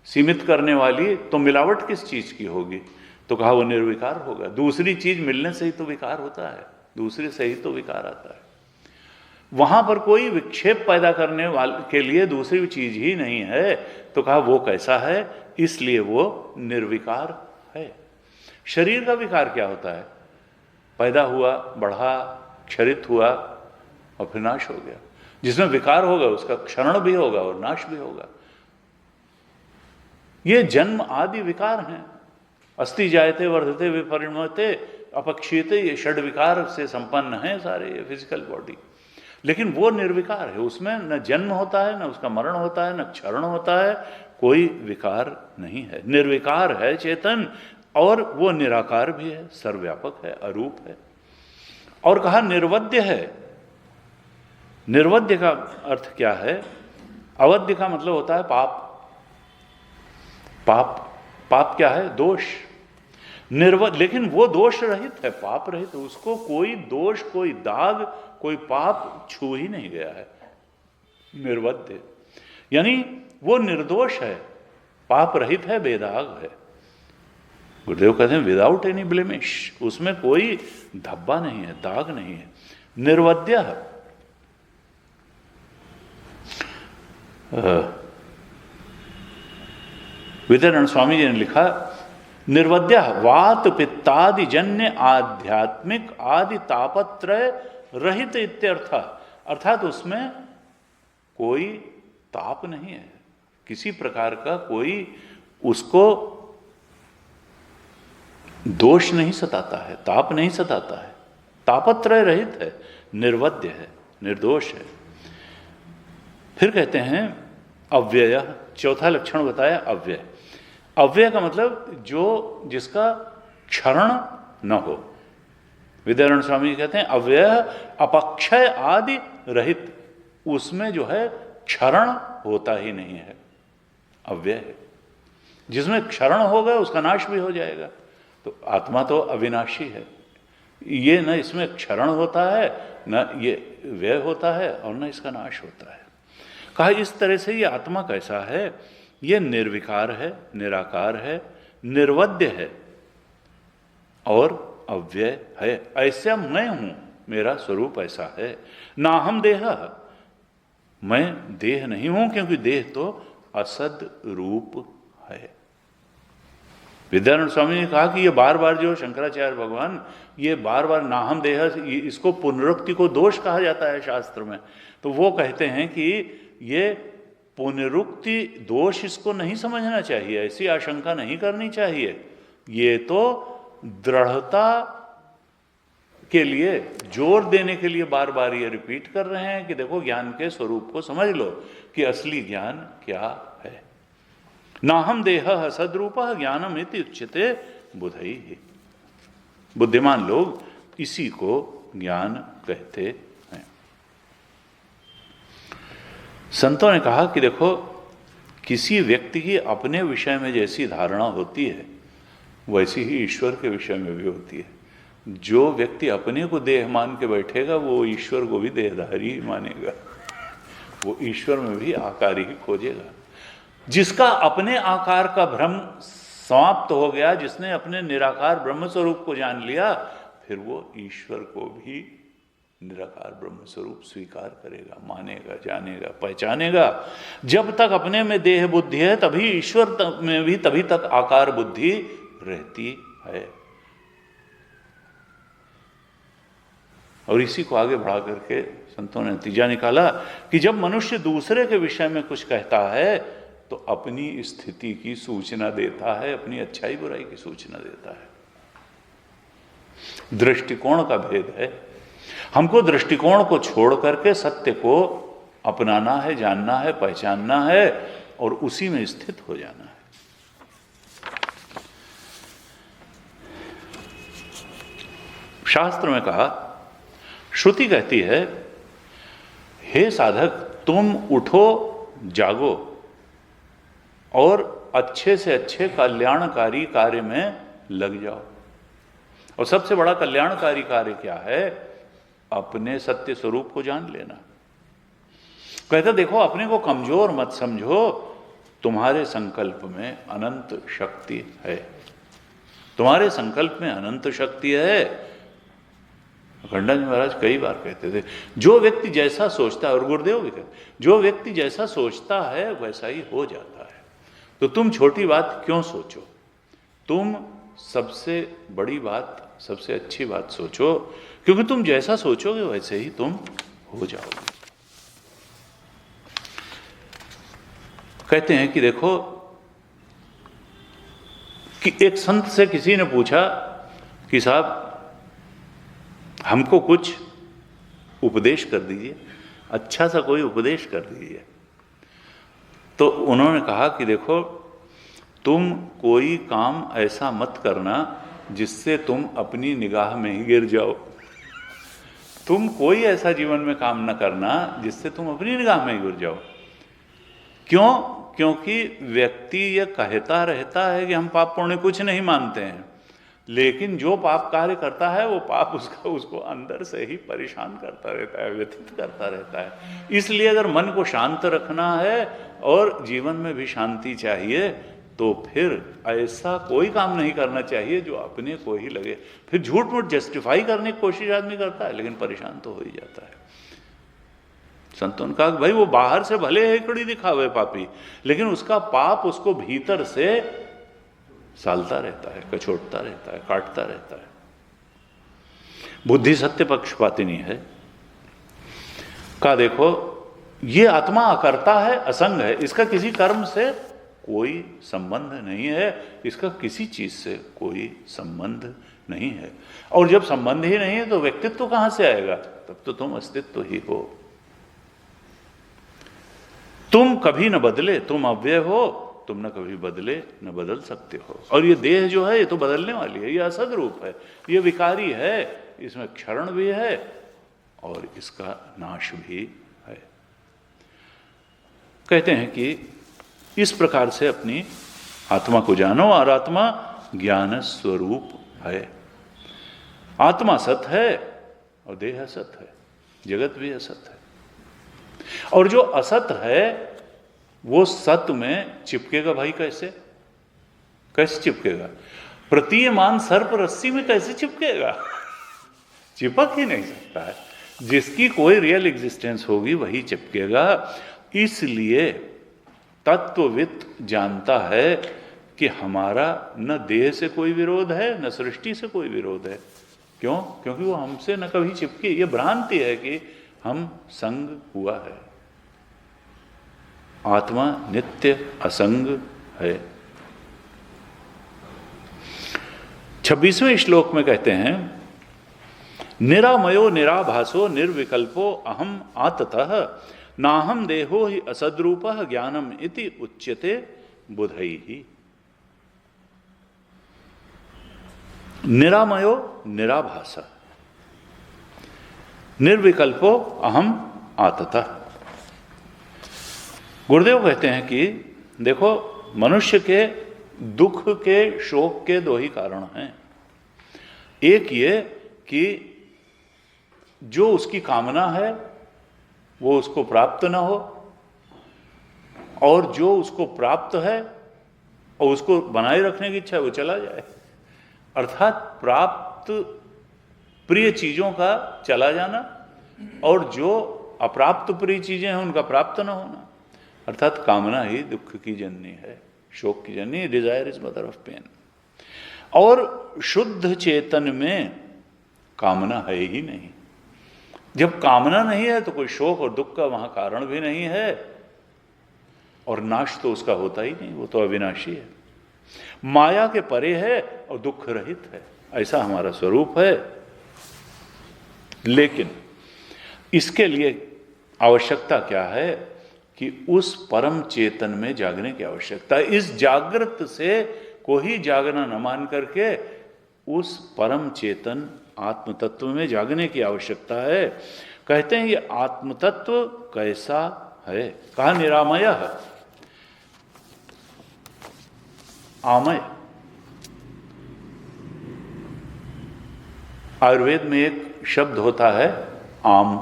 सीमित करने वाली, तो मिलावट किस चीज की होगी? तो कहा वो निर्विकार होगा। दूसरी चीज मिलने से ही तो विकार होता है, दूसरे से ही तो विकार आता है। वहां पर कोई विक्षेप पैदा करने वाले के लिए दूसरी चीज ही नहीं है, तो कहा वो कैसा है? इसलिए वो निर्विकार है। शरीर का विकार क्या होता है? पैदा हुआ, बढ़ा, क्षरित हुआ और फिर नाश हो गया। जिसमें विकार होगा उसका क्षरण भी होगा और नाश भी होगा। ये जन्म आदि विकार हैं। अस्ति जायते वर्धते विपरिणमते अपक्षीयते, ये षड विकार से संपन्न है सारे ये फिजिकल बॉडी। लेकिन वो निर्विकार है, उसमें न जन्म होता है, न उसका मरण होता है, न क्षरण होता है, कोई विकार नहीं है। निर्विकार है चेतन, और वो निराकार भी है, सर्वव्यापक है, अरूप है। और कहा निर्वद्य है। निर्वद्य का अर्थ क्या है? अवद्य का मतलब होता है पाप। पाप, पाप क्या है? दोष। लेकिन वो दोष रहित है, पाप रहित है। उसको कोई दोष, कोई दाग, कोई पाप छू ही नहीं गया है। निर्वद्य यानी वो निर्दोष है, पाप रहित है, बेदाग है। गुरुदेव कहते हैं विदाउट एनी ब्लेमिश, उसमें कोई धब्बा नहीं है, दाग नहीं है। निर्वद्य विद्यारण स्वामी जी ने लिखा, निर्वद्य वात पित्तादि जन्य आध्यात्मिक आदि तापत्रय रहित इत्यर्थ। अर्थात उसमें कोई ताप नहीं है, किसी प्रकार का कोई उसको दोष नहीं सताता है, ताप नहीं सताता है, तापत्रय रहित है, निर्वद्य है, निर्दोष है। फिर कहते हैं अव्यय, चौथा लक्षण बताया अव्यय। अव्यय का मतलब जो जिसका क्षरण न हो। विद्यारण स्वामी जी कहते हैं अव्यय अपक्षय आदि रहित, उसमें जो है क्षरण होता ही नहीं है, अव्यय है। जिसमें क्षरण होगा उसका नाश भी हो जाएगा। तो आत्मा तो अविनाशी है, ये न इसमें क्षरण होता है, न ये व्यय होता है, और न इसका नाश होता है। कहा इस तरह से ये आत्मा कैसा है ये निर्विकार है, निराकार है, निर्वद्य है और अव्यय है। ऐसा मैं हूं, मेरा स्वरूप ऐसा है। ना हम देह, मैं देह नहीं हूं, क्योंकि देह तो असद रूप है। विद्यानंद स्वामी ने कहा कि ये बार बार जो शंकराचार्य भगवान ये बार बार नाहम देह, इसको पुनरुक्ति को दोष कहा जाता है शास्त्र में। तो वो कहते हैं कि ये पुनरुक्ति दोष इसको नहीं समझना चाहिए, ऐसी आशंका नहीं करनी चाहिए। ये तो दृढ़ता के लिए, जोर देने के लिए बार बार ये रिपीट कर रहे हैं कि देखो ज्ञान के स्वरूप को समझ लो कि असली ज्ञान क्या है। नाहम देह सद्रूप ज्ञानम इति उच्यते बुधैः। बुद्धिमान लोग इसी को ज्ञान कहते हैं। संतों ने कहा कि देखो, किसी व्यक्ति की अपने विषय में जैसी धारणा होती है वैसी ही ईश्वर के विषय में भी होती है। जो व्यक्ति अपने को देह मान के बैठेगा वो ईश्वर को भी देहधारी ही मानेगा, वो ईश्वर में भी आकार ही खोजेगा। जिसका अपने आकार का भ्रम समाप्त हो गया, जिसने अपने निराकार ब्रह्म स्वरूप को जान लिया, फिर वो ईश्वर को भी निराकार ब्रह्म स्वरूप स्वीकार करेगा, मानेगा, जानेगा, पहचानेगा। जब तक अपने में देह बुद्धि है तभी ईश्वर में भी तभी तक आकार बुद्धि रहती है। और इसी को आगे बढ़ा करके संतों ने नतीजा निकाला कि जब मनुष्य दूसरे के विषय में कुछ कहता है तो अपनी स्थिति की सूचना देता है, अपनी अच्छाई बुराई की सूचना देता है। दृष्टिकोण का भेद है। हमको दृष्टिकोण को छोड़ करके सत्य को अपनाना है, जानना है, पहचानना है और उसी में स्थित हो जाना है। शास्त्र में कहा, श्रुति कहती है, हे साधक तुम उठो, जागो और अच्छे से अच्छे कल्याणकारी कार्य में लग जाओ। और सबसे बड़ा कल्याणकारी कार्य क्या है? अपने सत्य स्वरूप को जान लेना। कहता देखो, अपने को कमजोर मत समझो, तुम्हारे संकल्प में अनंत शक्ति है। तुम्हारे संकल्प में अनंत शक्ति है। अखंडानंद महाराज कई बार कहते थे, जो व्यक्ति जैसा सोचता है, और गुरुदेव भी कहते, जो व्यक्ति जैसा सोचता है वैसा ही हो जाता है। तो तुम छोटी बात क्यों सोचो, तुम सबसे बड़ी बात, सबसे अच्छी बात सोचो, क्योंकि तुम जैसा सोचोगे वैसे ही तुम हो जाओगे। कहते हैं कि देखो, कि एक संत से किसी ने पूछा कि साहब हमको कुछ उपदेश कर दीजिए, अच्छा सा कोई उपदेश कर दीजिए। तो उन्होंने कहा कि देखो, तुम कोई काम ऐसा मत करना जिससे तुम अपनी निगाह में ही गिर जाओ। तुम कोई ऐसा जीवन में काम न करना जिससे तुम अपनी निगाह में ही गिर जाओ। क्यों? क्योंकि व्यक्ति यह कहता रहता है कि हम पाप पुण्य कुछ नहीं मानते हैं, लेकिन जो पाप कार्य करता है वो पाप उसको अंदर से ही परेशान करता रहता है, व्यथित करता रहता है। इसलिए अगर मन को शांत रखना है और जीवन में भी शांति चाहिए तो फिर ऐसा कोई काम नहीं करना चाहिए जो अपने को ही लगे। फिर झूठ मूठ जस्टिफाई करने की कोशिश आदमी करता है, लेकिन परेशान तो हो ही जाता है। संतों ने कहा भाई वो बाहर से भले हेकड़ी दिखावे पापी, लेकिन उसका पाप उसको भीतर से सालता रहता है, कचोटता रहता है, काटता रहता है। बुद्धि सत्य पक्षपातिनी है। कहा देखो, ये आत्मा अकर्ता है, असंग है, इसका किसी कर्म से कोई संबंध नहीं है, इसका किसी चीज से कोई संबंध नहीं है। और जब संबंध ही नहीं है तो व्यक्तित्व कहां से आएगा? तब तो तुम अस्तित्व ही हो। तुम कभी न बदले, तुम अव्यय हो, तुम न कभी बदले न बदल सकते हो। और ये देह जो है ये तो बदलने वाली है, ये असद रूप है, ये विकारी है, इसमें क्षरण भी है और इसका नाश भी है। कहते हैं कि इस प्रकार से अपनी आत्मा को जानो, और आत्मा ज्ञान स्वरूप है। आत्मा सत है और देह असत है, जगत भी असत है। और जो असत है वो सत में चिपकेगा भाई? कैसे कैसे चिपकेगा? प्रतीयमान सर्प रस्सी में कैसे चिपकेगा? चिपक ही नहीं सकता है। जिसकी कोई रियल एग्जिस्टेंस होगी वही चिपकेगा। इसलिए तत्वविद जानता है कि हमारा न देह से कोई विरोध है, न सृष्टि से कोई विरोध है। क्यों? क्योंकि वो हमसे न कभी चिपकी। ये भ्रांति है कि हम संग हुआ है। आत्मा नित्य असंग है। 26वें श्लोक में कहते हैं, निरामयो निराभासो निर्विकल्पो अहम आततः नाहम देहो हि असद्रूपः ज्ञानम इति उच्यते बुधैहि। निरामयो निराभास निर्विकल्पो अहम आततः। गुरुदेव कहते हैं कि देखो, मनुष्य के दुख के शोक के दो ही कारण हैं। एक ये कि जो उसकी कामना है वो उसको प्राप्त ना हो, और जो उसको प्राप्त है और उसको बनाए रखने की इच्छा है वो चला जाए। अर्थात प्राप्त प्रिय चीजों का चला जाना और जो अप्राप्त प्रिय चीजें हैं उनका प्राप्त ना होना। अर्थात कामना ही दुख की जननी है, शोक की जननी। Desire is mother of pain. और शुद्ध चेतन में कामना है ही नहीं। जब कामना नहीं है तो कोई शोक और दुख का वहां कारण भी नहीं है, और नाश तो उसका होता ही नहीं, वो तो अविनाशी है। माया के परे है और दुख रहित है, ऐसा हमारा स्वरूप है। लेकिन इसके लिए आवश्यकता क्या है कि उस परम चेतन में जागने की आवश्यकता है। इस जागृत से को ही जागना न मान करके उस परम चेतन आत्म तत्व में जागने की आवश्यकता है। कहते हैं ये आत्म तत्व कैसा है? कहा निरामय आमय। आयुर्वेद में एक शब्द होता है आम,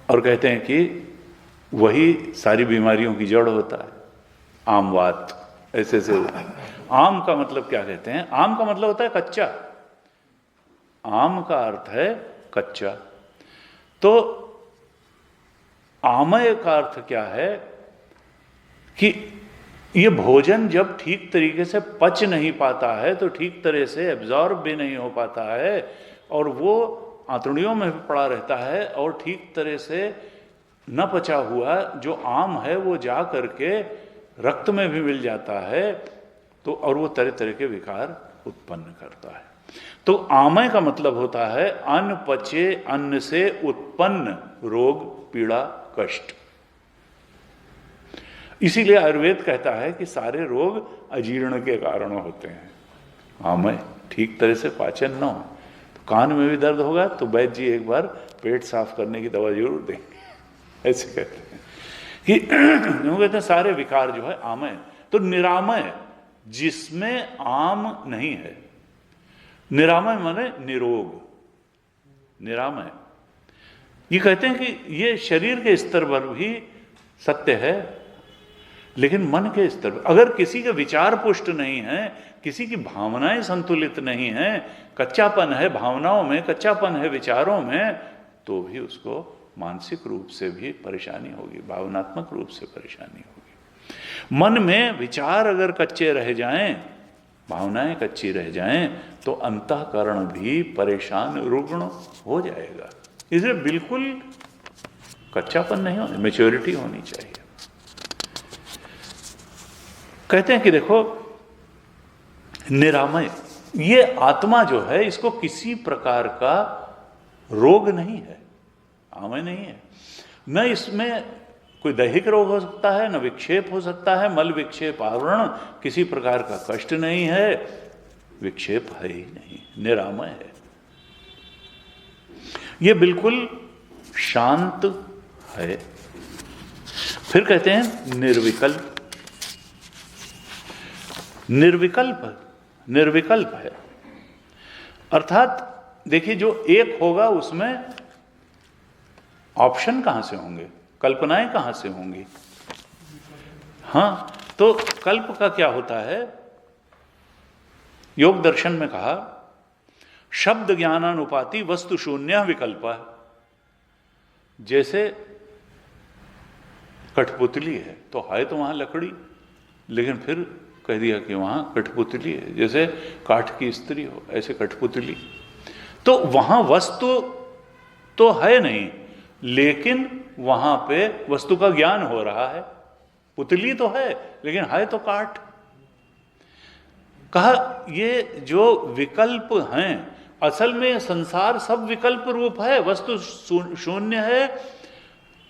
और कहते हैं कि वही सारी बीमारियों की जड़ होता है। आमवात ऐसे से। आम का मतलब क्या कहते हैं? आम का मतलब होता है कच्चा। आम का अर्थ है कच्चा। तो आमय का अर्थ क्या है कि ये भोजन जब ठीक तरीके से पच नहीं पाता है तो ठीक तरह से एब्जॉर्ब भी नहीं हो पाता है, और वो आंतड़ियों में भी पड़ा रहता है, और ठीक तरह से न पचा हुआ जो आम है वो जा करके रक्त में भी मिल जाता है, तो और वो तरह तरह के विकार उत्पन्न करता है। तो आमय का मतलब होता है अनपचे अन्न से उत्पन्न रोग, पीड़ा, कष्ट। इसीलिए आयुर्वेद कहता है कि सारे रोग अजीर्ण के कारण होते हैं। आमय ठीक तरह से पाचन न हो तो कान में भी दर्द होगा तो वैद्य जी एक बार पेट साफ करने की दवा जरूर देंगे, ऐसे कहते हैं। कि कहते हैं सारे विकार जो है आमय। तो निरामय जिसमें आम नहीं है, निरामय माने निरोग, निरामय। ये कहते हैं कि ये शरीर के स्तर पर भी सत्य है, लेकिन मन के स्तर पर अगर किसी के विचार पुष्ट नहीं है, किसी की भावनाएं संतुलित नहीं है, कच्चापन है भावनाओं में, कच्चापन है विचारों में, तो भी उसको मानसिक रूप से भी परेशानी होगी, भावनात्मक रूप से परेशानी होगी। मन में विचार अगर कच्चे रह जाएं, भावनाएं कच्ची रह जाएं, तो अंतःकरण भी परेशान, रुग्ण हो जाएगा। इसलिए बिल्कुल कच्चापन नहीं होना, मैच्योरिटी होनी चाहिए। कहते हैं कि देखो निरामय, ये आत्मा जो है इसको किसी प्रकार का रोग नहीं है, आमय नहीं है। न इसमें कोई दैहिक रोग हो सकता है, न विक्षेप हो सकता है, मल विक्षेप आवरण, किसी प्रकार का कष्ट नहीं है, विक्षेप है ही नहीं, निरामय है। ये बिल्कुल शांत है। फिर कहते हैं निर्विकल्प, निर्विकल्प, निर्विकल्प है। अर्थात देखिए जो एक होगा उसमें ऑप्शन कहां से होंगे, कल्पनाएं कहां से होंगी? हाँ, तो कल्प का क्या होता है? योग दर्शन में कहा शब्द ज्ञानानुपाति वस्तु शून्य विकल्प। जैसे कठपुतली है तो वहां लकड़ी, लेकिन फिर कह दिया कि वहां कठपुतली है। जैसे काठ की स्त्री हो, ऐसे कठपुतली, तो वहां वस्तु तो है नहीं, लेकिन वहां पे वस्तु का ज्ञान हो रहा है। पुतली तो है लेकिन है तो काठ। कहा ये जो विकल्प हैं, असल में संसार सब विकल्प रूप है, वस्तु शून्य है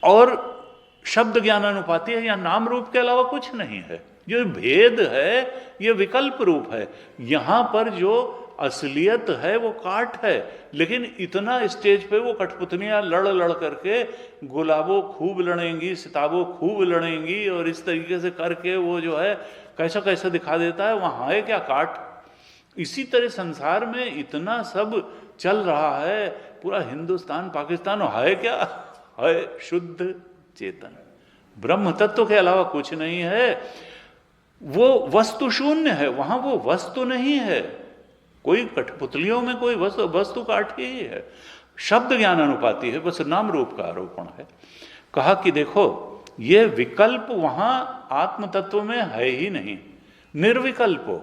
और शब्द ज्ञानानुपाती है, या नाम रूप के अलावा कुछ नहीं है। जो भेद है ये विकल्प रूप है। यहां पर जो असलियत है वो काठ है, लेकिन इतना स्टेज पे वो कठपुतलियां लड़ लड़ करके गुलाबों खूब लड़ेंगी, सिताबों खूब लड़ेंगी, और इस तरीके से करके वो जो है कैसा कैसा दिखा देता है, वहां है क्या काठ। इसी तरह संसार में इतना सब चल रहा है, पूरा हिंदुस्तान पाकिस्तान, है क्या? है शुद्ध चेतन ब्रह्म तत्व के अलावा कुछ नहीं है। वो वस्तु शून्य है, वहां वो वस्तु नहीं है। कोई कठपुतलियों में कोई वस्तु काठ ही है। शब्द ज्ञान अनुपाती है, बस नाम रूप का आरोपण है। कहा कि देखो ये विकल्प वहां आत्म तत्व में है ही नहीं, निर्विकल्प हो।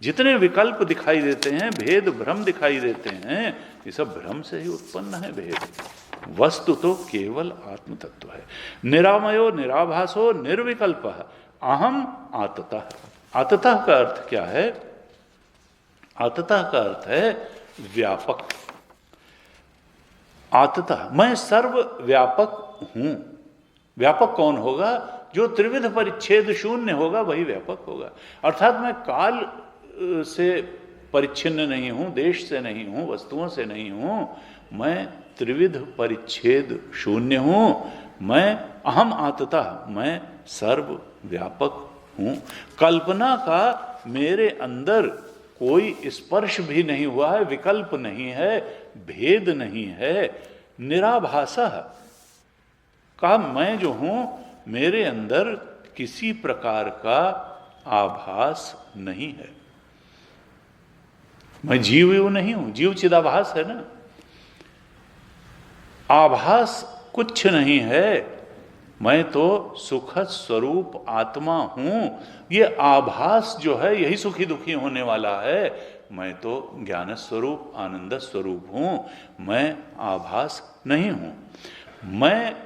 जितने विकल्प दिखाई देते हैं, भेद भ्रम दिखाई देते हैं, ये सब भ्रम से ही उत्पन्न है भेद। वस्तु तो केवल आत्म तत्व है। निरामयो निराभासो निर्विकल्प अहम आततः। आततः का अर्थ क्या है? आततः का अर्थ है व्यापक। आततः मैं सर्वव्यापक हूं। व्यापक कौन होगा? जो त्रिविध परिच्छेद शून्य होगा वही व्यापक होगा। अर्थात मैं काल से परिच्छिन्न नहीं हूं, देश से नहीं हूं, वस्तुओं से नहीं हूं, मैं त्रिविध परिच्छेद शून्य हूं। मैं अहम आततः, मैं सर्वव्यापक हूं। कल्पना का मेरे अंदर कोई स्पर्श भी नहीं हुआ है, विकल्प नहीं है, भेद नहीं है। निराभासः कहा मैं जो हूं, मेरे अंदर किसी प्रकार का आभास नहीं है। मैं जीव नहीं हूं, जीव चिदाभास है ना। आभास कुछ नहीं है, मैं तो सुखद स्वरूप आत्मा हूं। ये आभास जो है यही सुखी दुखी होने वाला है। मैं तो ज्ञान स्वरूप आनंद स्वरूप हूं, मैं आभास नहीं हूं। मैं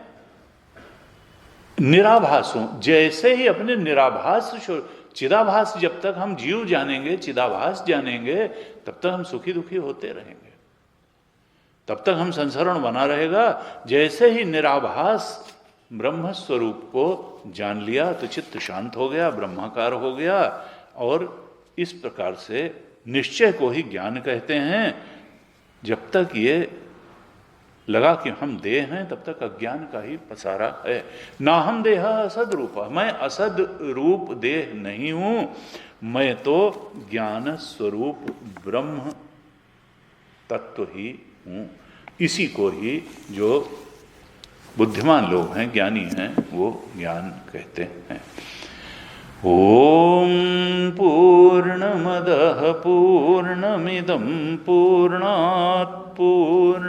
निराभास हूं। जैसे ही अपने निराभास चिदाभास, जब तक हम जीव जानेंगे, चिदाभास जानेंगे, तब तक हम सुखी दुखी होते रहेंगे, तब तक हम संसरण बना रहेगा। जैसे ही निराभास ब्रह्म स्वरूप को जान लिया तो चित्त शांत हो गया, ब्रह्माकार हो गया। और इस प्रकार से निश्चय को ही ज्ञान कहते हैं। जब तक ये लगा कि हम देह हैं, तब तक अज्ञान का ही पसारा है। ना हम देह असद रूप, मैं असद रूप देह नहीं हूं, मैं तो ज्ञान स्वरूप ब्रह्म तत्व ही हूं। इसी को ही जो बुद्धिमान लोग हैं, ज्ञानी हैं, वो ज्ञान कहते हैं। ओम पूर्णमदः पूर्णमिदं पूर्णात् पूर्णमुदच्यते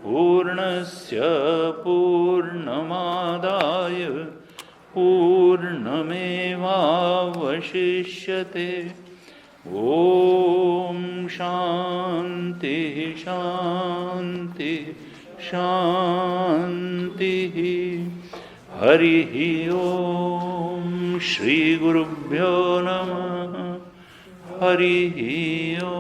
पूर्णस्य पूर्णमादाय पूर्णमेवावशिष्यते। ओम शांति शांति शांति। हरि ओम। श्री गुरुभ्यो नमः। हरि ओम।